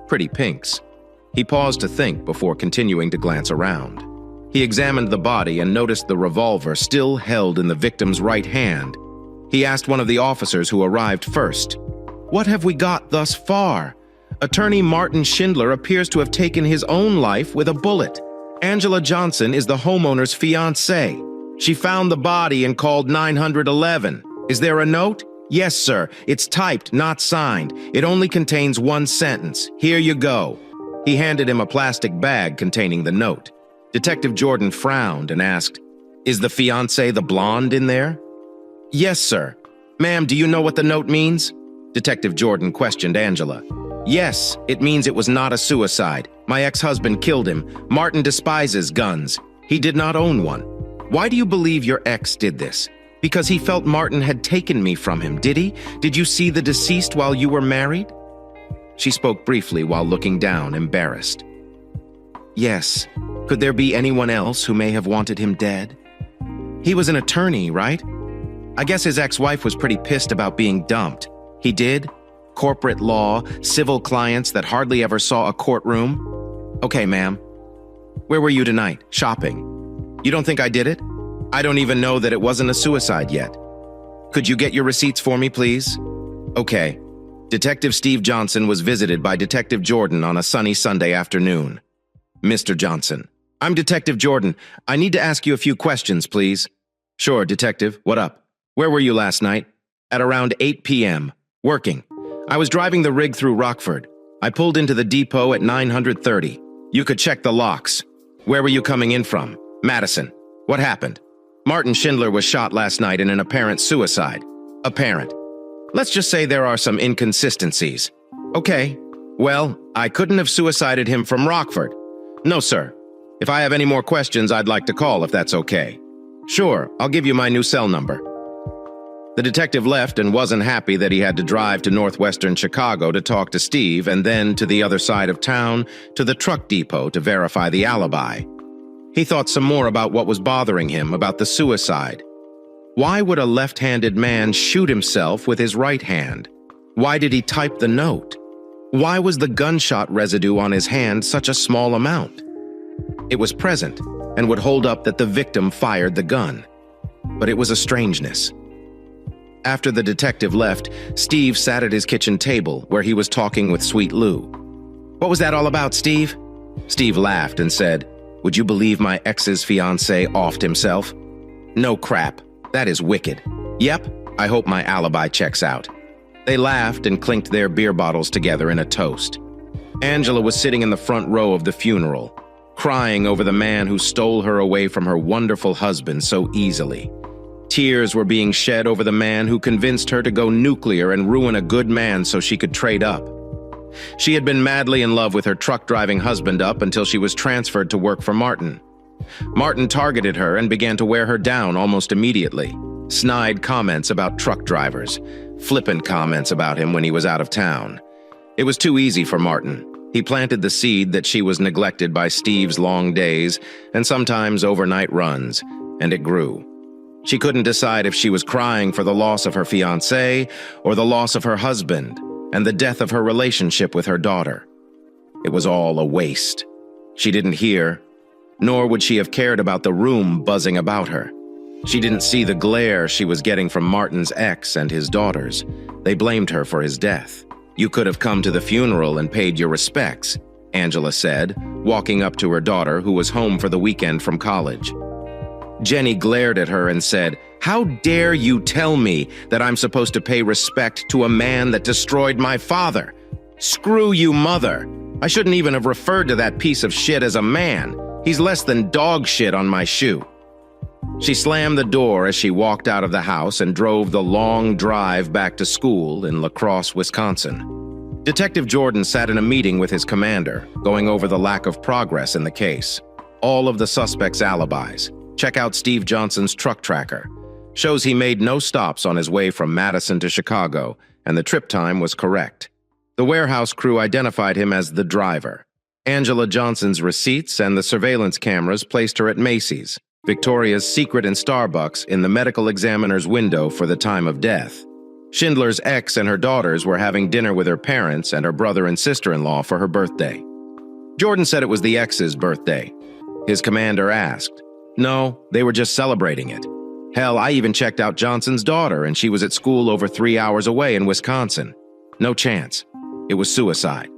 Speaker 1: Pretty pinks. He paused to think before continuing to glance around. He examined the body and noticed the revolver still held in the victim's right hand. He asked one of the officers who arrived first, "What have we got thus far? Attorney Martin Schindler appears to have taken his own life with a bullet. Angela Johnson is the homeowner's fiancée. She found the body and called 911. Is there a note?" "Yes, sir. It's typed, not signed. It only contains one sentence. Here you go." He handed him a plastic bag containing the note. Detective Jordan frowned and asked, "Is the fiancée the blonde in there?" "Yes, sir." "Ma'am, do you know what the note means?" Detective Jordan questioned Angela. "Yes, it means it was not a suicide. My ex-husband killed him. Martin despises guns. He did not own one." "Why do you believe your ex did this?" "Because he felt Martin had taken me from him, did he? Did you see the deceased while you were married?" She spoke briefly while looking down, embarrassed. Yes. Could there be anyone else who may have wanted him dead? He was an attorney, right? I guess his ex-wife was pretty pissed about being dumped. He did? Corporate law, civil clients that hardly ever saw a courtroom? Okay, ma'am. Where were you tonight? Shopping. You don't think I did it? I don't even know that it wasn't a suicide yet. Could you get your receipts for me, please? Okay. Detective Steve Johnson was visited by Detective Jordan on a sunny Sunday afternoon. Mr. Johnson. I'm Detective Jordan. I need to ask you a few questions, please. Sure, Detective. What up? Where were you last night? At around 8 p.m. Working. I was driving the rig through Rockford. I pulled into the depot at 9:30. You could check the locks. Where were you coming in from? Madison. What happened? Martin Schindler was shot last night in an apparent suicide. Apparent. Let's just say there are some inconsistencies. Okay. Well, I couldn't have suicided him from Rockford. No, sir. If I have any more questions, I'd like to call if that's okay. Sure, I'll give you my new cell number. The detective left and wasn't happy that he had to drive to northwestern Chicago to talk to Steve and then to the other side of town to the truck depot to verify the alibi. He thought some more about what was bothering him about the suicide. Why would a left-handed man shoot himself with his right hand? Why did he type the note? Why was the gunshot residue on his hand such a small amount? It was present and would hold up that the victim fired the gun. But it was a strangeness. After the detective left, Steve sat at his kitchen table where he was talking with Sweet Lou. What was that all about, Steve? Steve laughed and said, Would you believe my ex's fiancé offed himself? No crap. That is wicked. Yep, I hope my alibi checks out. They laughed and clinked their beer bottles together in a toast. Angela was sitting in the front row of the funeral, crying over the man who stole her away from her wonderful husband so easily. Tears were being shed over the man who convinced her to go nuclear and ruin a good man so she could trade up. She had been madly in love with her truck-driving husband up until she was transferred to work for Martin. Martin targeted her and began to wear her down almost immediately. Snide comments about truck drivers, flippant comments about him when he was out of town. It was too easy for Martin. He planted the seed that she was neglected by Steve's long days and sometimes overnight runs, and it grew. She couldn't decide if she was crying for the loss of her fiancé or the loss of her husband and the death of her relationship with her daughter. It was all a waste. She didn't hear, nor would she have cared about the room buzzing about her. She didn't see the glare she was getting from Martin's ex and his daughters. They blamed her for his death. You could have come to the funeral and paid your respects, Angela said, walking up to her daughter who was home for the weekend from college. Jenny glared at her and said, How dare you tell me that I'm supposed to pay respect to a man that destroyed my father? Screw you, mother. I shouldn't even have referred to that piece of shit as a man. He's less than dog shit on my shoe. She slammed the door as she walked out of the house and drove the long drive back to school in La Crosse, Wisconsin. Detective Jordan sat in a meeting with his commander, going over the lack of progress in the case. All of the suspects' alibis. Check out Steve Johnson's truck tracker. Shows he made no stops on his way from Madison to Chicago, and the trip time was correct. The warehouse crew identified him as the driver. Angela Johnson's receipts and the surveillance cameras placed her at Macy's, Victoria's Secret and Starbucks in the medical examiner's window for the time of death. Schindler's ex and her daughters were having dinner with her parents and her brother and sister-in-law for her birthday. Jordan said it was the ex's birthday. His commander asked. No, they were just celebrating it. Hell, I even checked out Johnson's daughter, and she was at school over 3 hours away in Wisconsin. No chance. It was suicide.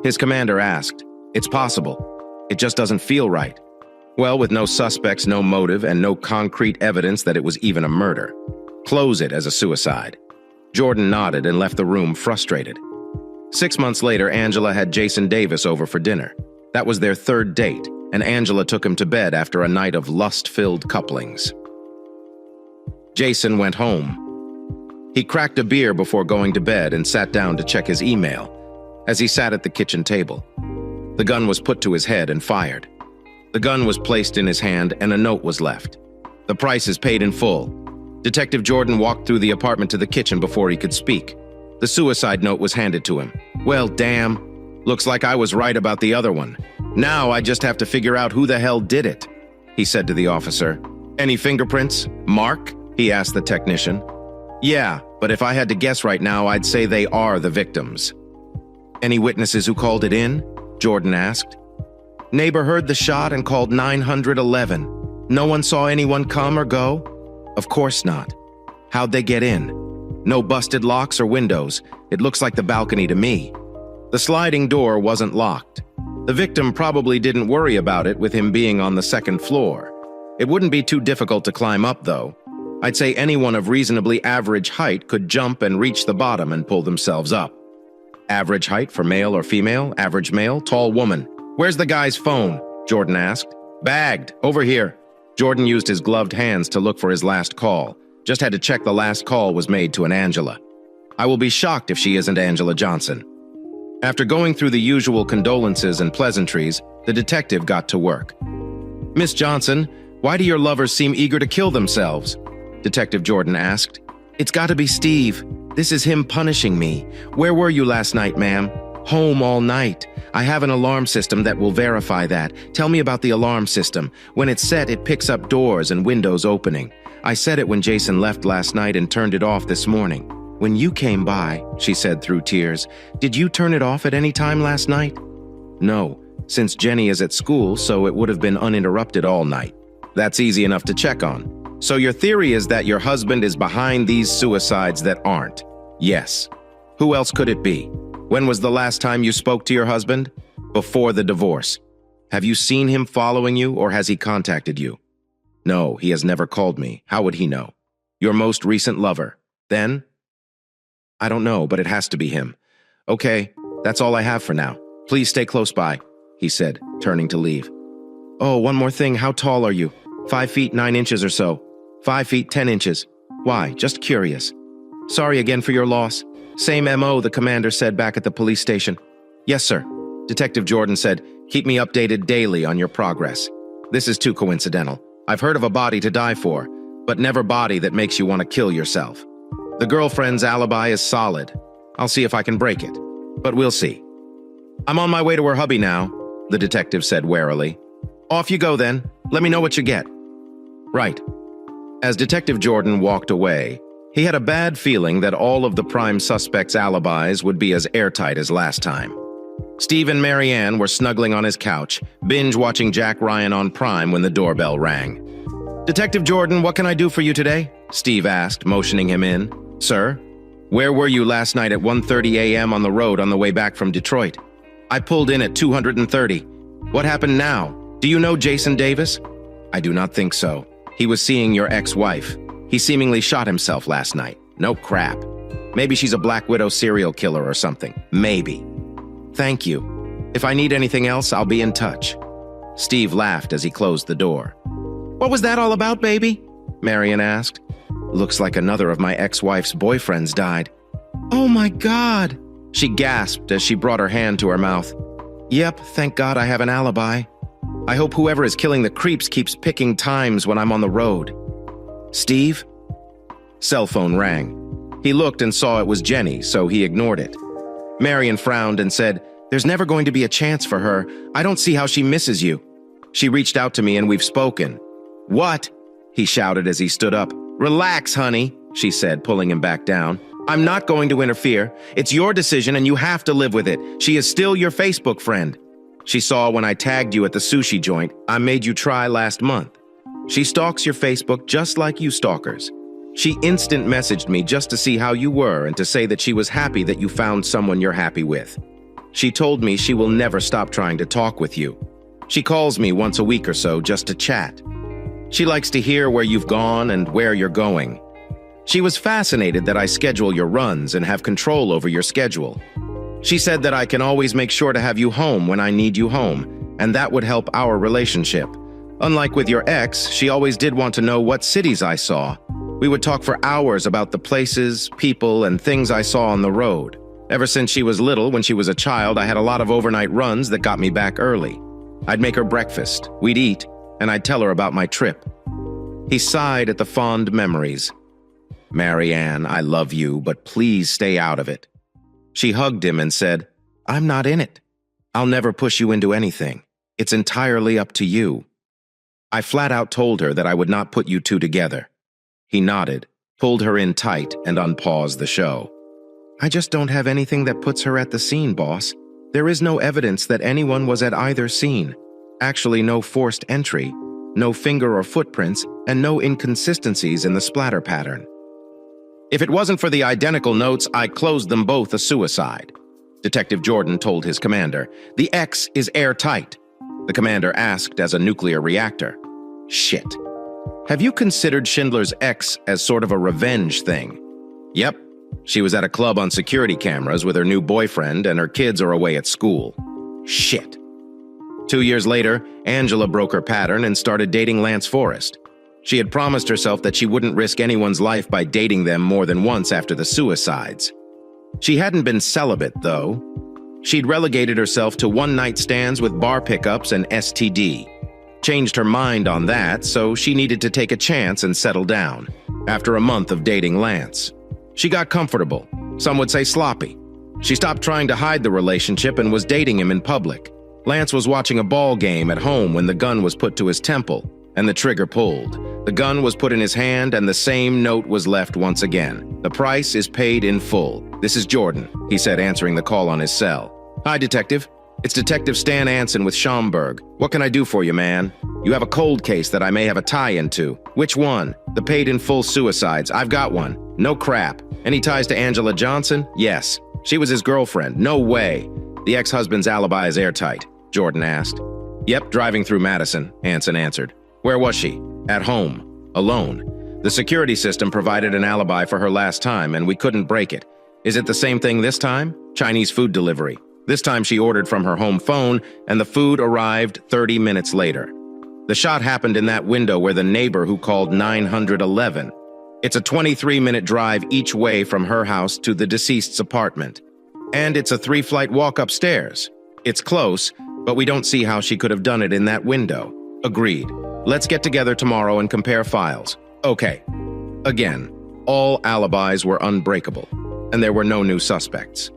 Speaker 1: His commander asked, It's possible. It just doesn't feel right. Well, with no suspects, no motive, and no concrete evidence that it was even a murder. Close it as a suicide. Jordan nodded and left the room frustrated. 6 months later, Angela had Jason Davis over for dinner. That was their third date, and Angela took him to bed after a night of lust-filled couplings. Jason went home. He cracked a beer before going to bed and sat down to check his email. As he sat at the kitchen table, the gun was put to his head and fired. The gun was placed in his hand and a note was left. The price is paid in full. Detective Jordan walked through the apartment to the kitchen before he could speak. The suicide note was handed to him. Well, damn. Looks like I was right about the other one. Now I just have to figure out who the hell did it, he said to the officer. Any fingerprints? Mark? He asked the technician. Yeah, but if I had to guess right now, I'd say they are the victims. Any witnesses who called it in? Jordan asked. Neighbor heard the shot and called 911. No one saw anyone come or go? Of course not. How'd they get in? No busted locks or windows. It looks like the balcony to me. The sliding door wasn't locked. The victim probably didn't worry about it with him being on the second floor. It wouldn't be too difficult to climb up, though. I'd say anyone of reasonably average height could jump and reach the bottom and pull themselves up. Average height for male or female, average male, tall woman. Where's the guy's phone? Jordan asked. Bagged, over here. Jordan used his gloved hands to look for his last call. Just had to check the last call was made to an Angela. I will be shocked if she isn't Angela Johnson. After going through the usual condolences and pleasantries, the detective got to work. Miss Johnson, why do your lovers seem eager to kill themselves? Detective Jordan asked. It's got to be Steve. This is him punishing me. Where were you last night, ma'am? Home all night. I have an alarm system that will verify that. Tell me about the alarm system. When it's set, it picks up doors and windows opening. I set it when Jason left last night and turned it off this morning. When you came by, she said through tears, did you turn it off at any time last night? No, since Jenny is at school, so it would have been uninterrupted all night. That's easy enough to check on. So your theory is that your husband is behind these suicides that aren't? Yes. Who else could it be? When was the last time you spoke to your husband? Before the divorce. Have you seen him following you, or has he contacted you? No, he has never called me. How would he know? Your most recent lover. Then? I don't know, but it has to be him. Okay, that's all I have for now. Please stay close by, he said, turning to leave. Oh, one more thing. How tall are you? 5 feet 9 inches or so. 5 feet 10 inches. Why? Just curious. Sorry again for your loss. Same MO, the commander said back at the police station. Yes, sir. Detective Jordan said, keep me updated daily on your progress. This is too coincidental. I've heard of a body to die for, but never body that makes you want to kill yourself. The girlfriend's alibi is solid. I'll see if I can break it, but we'll see. I'm on my way to her hubby now, the detective said warily. Off you go then. Let me know what you get. Right. As Detective Jordan walked away, he had a bad feeling that all of the prime suspects' alibis would be as airtight as last time. Steve and Marianne were snuggling on his couch, binge-watching Jack Ryan on Prime when the doorbell rang. Detective Jordan, what can I do for you today? Steve asked, motioning him in. Sir, where were you last night at 1:30 a.m. on the road on the way back from Detroit? I pulled in at 230. What happened now? Do you know Jason Davis? I do not think so. He was seeing your ex-wife. He seemingly shot himself last night. No crap. Maybe she's a Black Widow serial killer or something. Maybe. Thank you. If I need anything else, I'll be in touch. Steve laughed as he closed the door. What was that all about, baby? Marion asked. Looks like another of my ex-wife's boyfriends died. Oh my God! She gasped as she brought her hand to her mouth. Yep, thank God I have an alibi. I hope whoever is killing the creeps keeps picking times when I'm on the road. Steve? Cell phone rang. He looked and saw it was Jenny, so he ignored it. Marion frowned and said, There's never going to be a chance for her. I don't see how she misses you. She reached out to me and we've spoken. What? He shouted as he stood up. Relax, honey, she said, pulling him back down. I'm not going to interfere. It's your decision and you have to live with it. She is still your Facebook friend. She saw when I tagged you at the sushi joint I made you try last month. She stalks your Facebook just like you stalkers. She instant messaged me just to see how you were and to say that she was happy that you found someone you're happy with. She told me she will never stop trying to talk with you. She calls me once a week or so just to chat. She likes to hear where you've gone and where you're going. She was fascinated that I schedule your runs and have control over your schedule. She said that I can always make sure to have you home when I need you home, and that would help our relationship. Unlike with your ex, she always did want to know what cities I saw. We would talk for hours about the places, people, and things I saw on the road. Ever since she was little, when she was a child, I had a lot of overnight runs that got me back early. I'd make her breakfast, we'd eat, and I'd tell her about my trip. He sighed at the fond memories. Marianne, I love you, but please stay out of it. She hugged him and said, I'm not in it. I'll never push you into anything. It's entirely up to you. I flat out told her that I would not put you two together. He nodded, pulled her in tight, and unpaused the show. I just don't have anything that puts her at the scene, boss. There is no evidence that anyone was at either scene. Actually, no forced entry, no finger or footprints, and no inconsistencies in the splatter pattern. If it wasn't for the identical notes, I closed them both a suicide. Detective Jordan told his commander. The X is airtight. The commander asked as a nuclear reactor. Shit. Have you considered Schindler's X as sort of a revenge thing? Yep. She was at a club on security cameras with her new boyfriend and her kids are away at school. Shit. 2 years later, Angela broke her pattern and started dating Lance Forrest. She had promised herself that she wouldn't risk anyone's life by dating them more than once after the suicides. She hadn't been celibate, though. She'd relegated herself to one-night stands with bar pickups and STD. Changed her mind on that, so she needed to take a chance and settle down, after a month of dating Lance. She got comfortable, some would say sloppy. She stopped trying to hide the relationship and was dating him in public. Lance was watching a ball game at home when the gun was put to his temple, and the trigger pulled. The gun was put in his hand and the same note was left once again. The price is paid in full. This is Jordan, he said, answering the call on his cell. Hi, Detective. It's Detective Stan Anson with Schaumburg. What can I do for you, man? You have a cold case that I may have a tie-in to. Which one? The paid-in-full suicides. I've got one. No crap. Any ties to Angela Johnson? Yes. She was his girlfriend. No way. The ex-husband's alibi is airtight, Jordan asked. Yep, driving through Madison, Anson answered. Where was she? At home. Alone. The security system provided an alibi for her last time, and we couldn't break it. Is it the same thing this time? Chinese food delivery. This time she ordered from her home phone, and the food arrived 30 minutes later. The shot happened in that window where the neighbor who called 911. It's a 23-minute drive each way from her house to the deceased's apartment. And it's a 3-flight walk upstairs. It's close, but we don't see how she could have done it in that window. Agreed. Let's get together tomorrow and compare files. Okay. Again, all alibis were unbreakable, and there were no new suspects.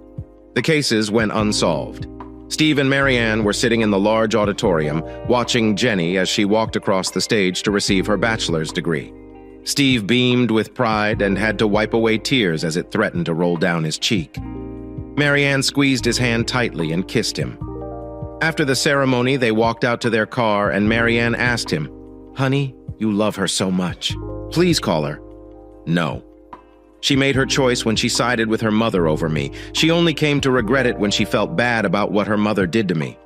Speaker 1: The cases went unsolved. Steve and Marianne were sitting in the large auditorium, watching Jenny as she walked across the stage to receive her bachelor's degree. Steve beamed with pride and had to wipe away tears as it threatened to roll down his cheek. Marianne squeezed his hand tightly and kissed him. After the ceremony, they walked out to their car and Marianne asked him, Honey, you love her so much. Please call her. No. She made her choice when she sided with her mother over me. She only came to regret it when she felt bad about what her mother did to me.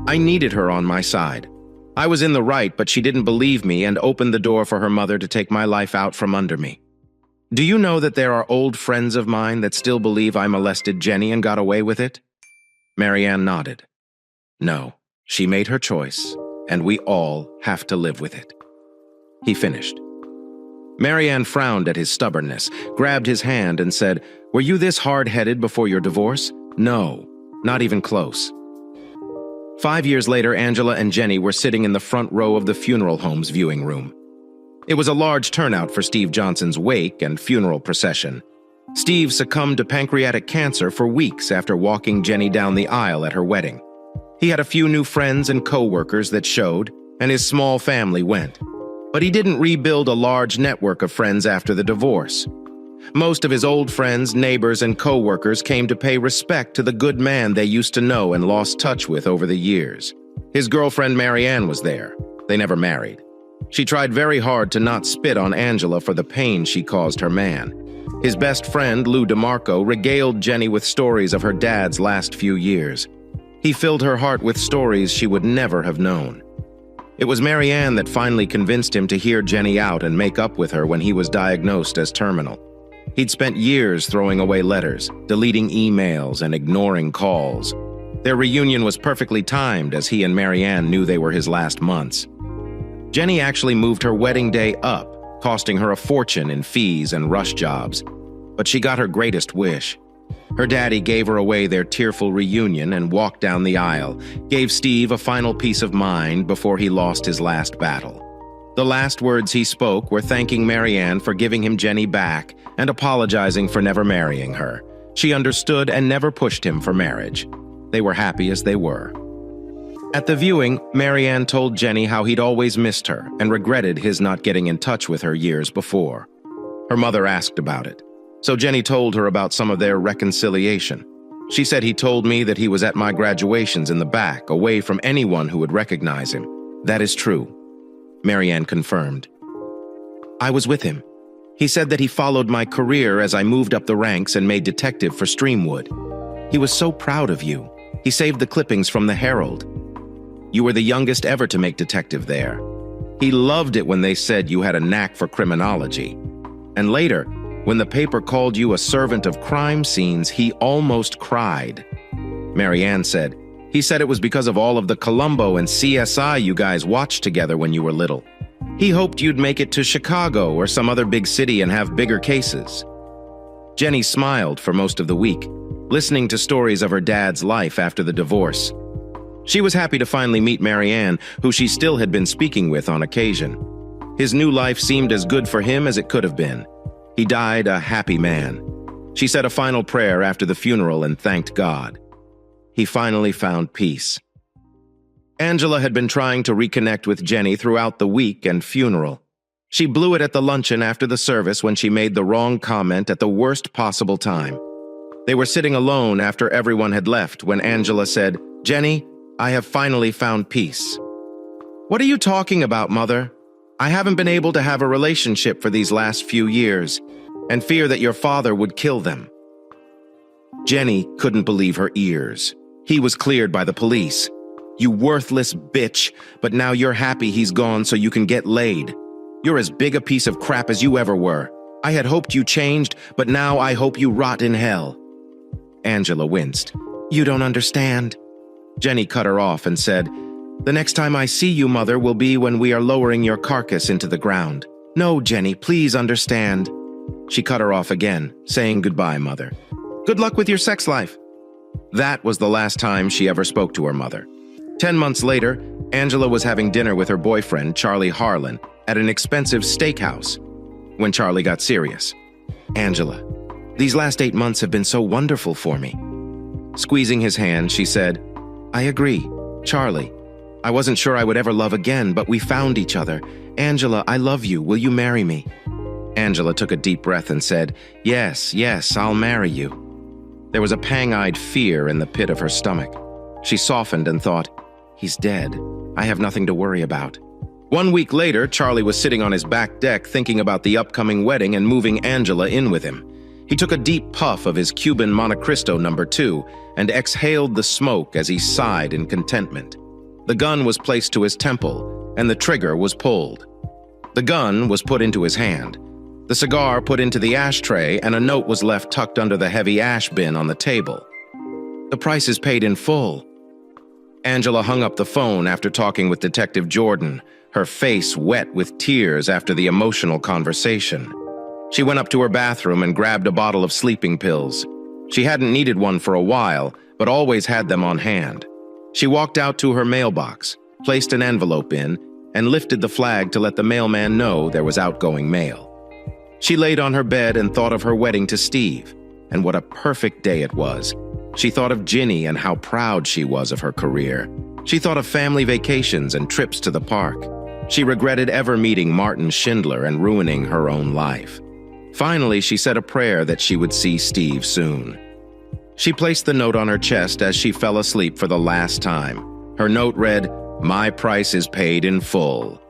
Speaker 1: I needed her on my side. I was in the right, but she didn't believe me and opened the door for her mother to take my life out from under me. Do you know that there are old friends of mine that still believe I molested Jenny and got away with it? Marianne nodded. No, she made her choice, and we all have to live with it. He finished. Marianne frowned at his stubbornness, grabbed his hand and said, Were you this hard-headed before your divorce? No, not even close. 5 years later, Angela and Jenny were sitting in the front row of the funeral home's viewing room. It was a large turnout for Steve Johnson's wake and funeral procession. Steve succumbed to pancreatic cancer for weeks after walking Jenny down the aisle at her wedding. He had a few new friends and co-workers that showed, and his small family went. But he didn't rebuild a large network of friends after the divorce. Most of his old friends, neighbors, and co-workers came to pay respect to the good man they used to know and lost touch with over the years. His girlfriend Marianne was there. They never married. She tried very hard to not spit on Angela for the pain she caused her man. His best friend, Lou DeMarco, regaled Jenny with stories of her dad's last few years. He filled her heart with stories she would never have known. It was Marianne that finally convinced him to hear Jenny out and make up with her when he was diagnosed as terminal. He'd spent years throwing away letters, deleting emails, and ignoring calls. Their reunion was perfectly timed as he and Marianne knew they were his last months. Jenny actually moved her wedding day up, costing her a fortune in fees and rush jobs. But she got her greatest wish. Her daddy gave her away their tearful reunion and walked down the aisle, gave Steve a final peace of mind before he lost his last battle. The last words he spoke were thanking Marianne for giving him Jenny back and apologizing for never marrying her. She understood and never pushed him for marriage. They were happy as they were. At the viewing, Marianne told Jenny how he'd always missed her and regretted his not getting in touch with her years before. Her mother asked about it, so Jenny told her about some of their reconciliation. She said, "He told me that he was at my graduations in the back, away from anyone who would recognize him." "That is true," Marianne confirmed. "I was with him. He said that he followed my career as I moved up the ranks and made detective for Streamwood. He was so proud of you. He saved the clippings from the Herald. You were the youngest ever to make detective there. He loved it when they said you had a knack for criminology. And later, when the paper called you a servant of crime scenes, he almost cried." Marianne said, "He said it was because of all of the Columbo and CSI you guys watched together when you were little. He hoped you'd make it to Chicago or some other big city and have bigger cases." Jenny smiled for most of the week, listening to stories of her dad's life after the divorce. She was happy to finally meet Marianne, who she still had been speaking with on occasion. His new life seemed as good for him as it could have been. He died a happy man. She said a final prayer after the funeral and thanked God. He finally found peace. Angela had been trying to reconnect with Jenny throughout the week and funeral. She blew it at the luncheon after the service when she made the wrong comment at the worst possible time. They were sitting alone after everyone had left when Angela said, "Jenny, I have finally found peace." "What are you talking about, Mother? I haven't been able to have a relationship for these last few years, and fear that your father would kill them." Jenny couldn't believe her ears. He was cleared by the police. "You worthless bitch, but now you're happy he's gone so you can get laid. You're as big a piece of crap as you ever were. I had hoped you changed, but now I hope you rot in hell." Angela winced. "You don't understand." Jenny cut her off and said, "The next time I see you, Mother, will be when we are lowering your carcass into the ground. No, Jenny, please understand." She cut her off again, saying goodbye, Mother. "Good luck with your sex life." That was the last time she ever spoke to her mother. 10 months later, Angela was having dinner with her boyfriend, Charlie Harlan, at an expensive steakhouse when Charlie got serious. "Angela, these last 8 months have been so wonderful for me." Squeezing his hand, she said, "I agree, Charlie. I wasn't sure I would ever love again, but we found each other. Angela, I love you. Will you marry me?" Angela took a deep breath and said, Yes, I'll marry you." There was a pang-eyed fear in the pit of her stomach. She softened and thought, "He's dead. I have nothing to worry about." 1 week later, Charlie was sitting on his back deck thinking about the upcoming wedding and moving Angela in with him. He took a deep puff of his Cuban Montecristo No. 2 and exhaled the smoke as he sighed in contentment. The gun was placed to his temple, and the trigger was pulled. The gun was put into his hand, the cigar put into the ashtray, and a note was left tucked under the heavy ash bin on the table. "The price is paid in full." Angela hung up the phone after talking with Detective Jordan, her face wet with tears after the emotional conversation. She went up to her bathroom and grabbed a bottle of sleeping pills. She hadn't needed one for a while, but always had them on hand. She walked out to her mailbox, placed an envelope in, and lifted the flag to let the mailman know there was outgoing mail. She laid on her bed and thought of her wedding to Steve, and what a perfect day it was. She thought of Ginny and how proud she was of her career. She thought of family vacations and trips to the park. She regretted ever meeting Martin Schindler and ruining her own life. Finally, she said a prayer that she would see Steve soon. She placed the note on her chest as she fell asleep for the last time. Her note read, "My price is paid in full."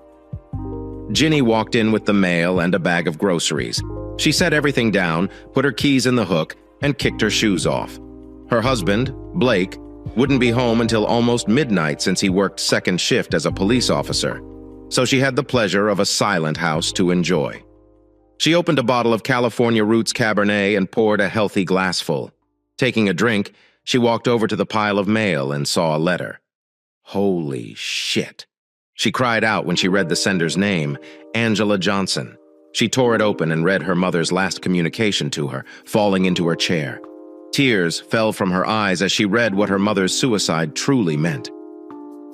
Speaker 1: Ginny walked in with the mail and a bag of groceries. She set everything down, put her keys in the hook, and kicked her shoes off. Her husband, Blake, wouldn't be home until almost midnight since he worked second shift as a police officer, so she had the pleasure of a silent house to enjoy. She opened a bottle of California Roots Cabernet and poured a healthy glassful. Taking a drink, she walked over to the pile of mail and saw a letter. Holy shit. She cried out when she read the sender's name, Angela Johnson. She tore it open and read her mother's last communication to her, falling into her chair. Tears fell from her eyes as she read what her mother's suicide truly meant.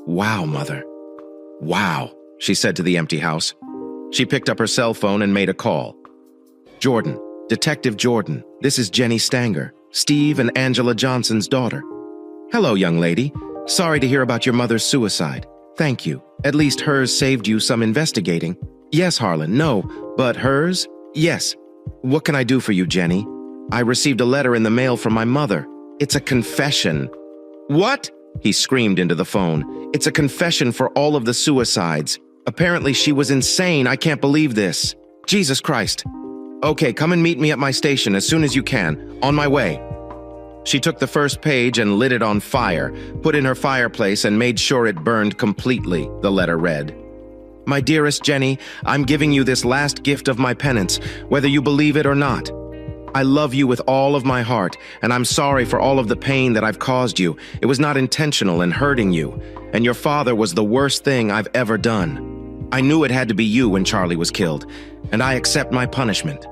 Speaker 1: "Wow, Mother. Wow," she said to the empty house. She picked up her cell phone and made a call. "Jordan, Detective Jordan, this is Jenny Stanger, Steve and Angela Johnson's daughter." Hello, young lady. Sorry to hear about your mother's suicide. Thank you. At least hers saved you some investigating. Yes, Harlan, no, but hers? Yes. What can I do for you, Jenny? I received a letter in the mail from my mother. It's a confession. What? He screamed into the phone. It's a confession for all of the suicides. Apparently she was insane. I can't believe this. Jesus Christ. Okay, come and meet me at my station as soon as you can. On my way. She took the first page and lit it on fire, put in her fireplace and made sure it burned completely, the letter read. My dearest Jenny, I'm giving you this last gift of my penance, whether you believe it or not. I love you with all of my heart, and I'm sorry for all of the pain that I've caused you. It was not intentional in hurting you, and your father was the worst thing I've ever done. I knew it had to be you when Charlie was killed, and I accept my punishment.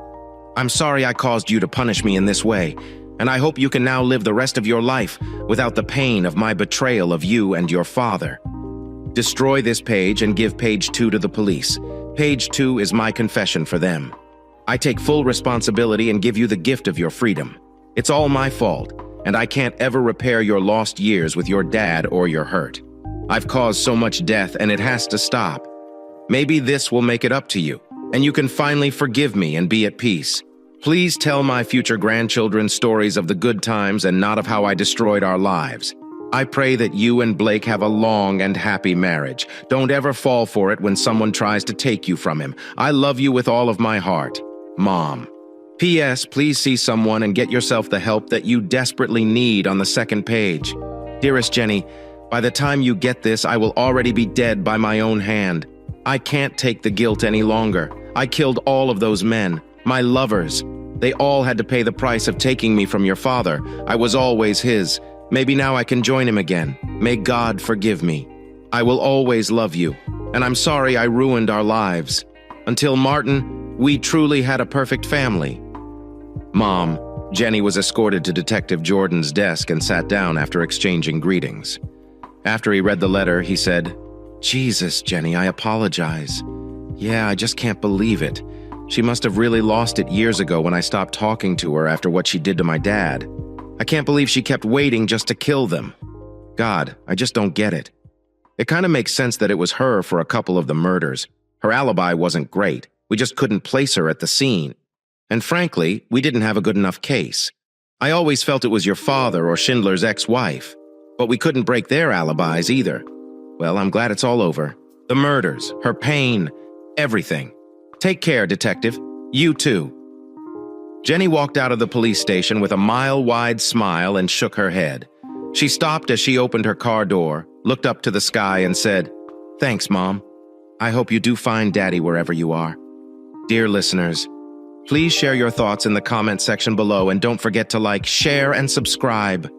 Speaker 1: I'm sorry I caused you to punish me in this way, and I hope you can now live the rest of your life without the pain of my betrayal of you and your father. Destroy this page and give page 2 to the police. Page 2 is my confession for them. I take full responsibility and give you the gift of your freedom. It's all my fault, and I can't ever repair your lost years with your dad or your hurt. I've caused so much death, and it has to stop. Maybe this will make it up to you, and you can finally forgive me and be at peace. Please tell my future grandchildren stories of the good times and not of how I destroyed our lives. I pray that you and Blake have a long and happy marriage. Don't ever fall for it when someone tries to take you from him. I love you with all of my heart. Mom. P.S. Please see someone and get yourself the help that you desperately need on the second page. Dearest Jenny, by the time you get this, I will already be dead by my own hand. I can't take the guilt any longer. I killed all of those men. My lovers. They all had to pay the price of taking me from your father. I was always his. Maybe now I can join him again. May God forgive me. I will always love you, and I'm sorry I ruined our lives. Until Martin, we truly had a perfect family. Mom. Jenny was escorted to Detective Jordan's desk and sat down after exchanging greetings. After he read the letter, he said, Jesus, Jenny, I apologize. Yeah, I just can't believe it. She must have really lost it years ago when I stopped talking to her after what she did to my dad. I can't believe she kept waiting just to kill them. God, I just don't get it. It kind of makes sense that it was her for a couple of the murders. Her alibi wasn't great. We just couldn't place her at the scene. And frankly, we didn't have a good enough case. I always felt it was your father or Schindler's ex-wife. But we couldn't break their alibis either. Well, I'm glad it's all over. The murders, her pain, everything. Take care, Detective. You too. Jenny walked out of the police station with a mile-wide smile and shook her head. She stopped as she opened her car door, looked up to the sky and said, Thanks, Mom. I hope you do find Daddy wherever you are. Dear listeners, please share your thoughts in the comment section below and don't forget to like, share, and subscribe.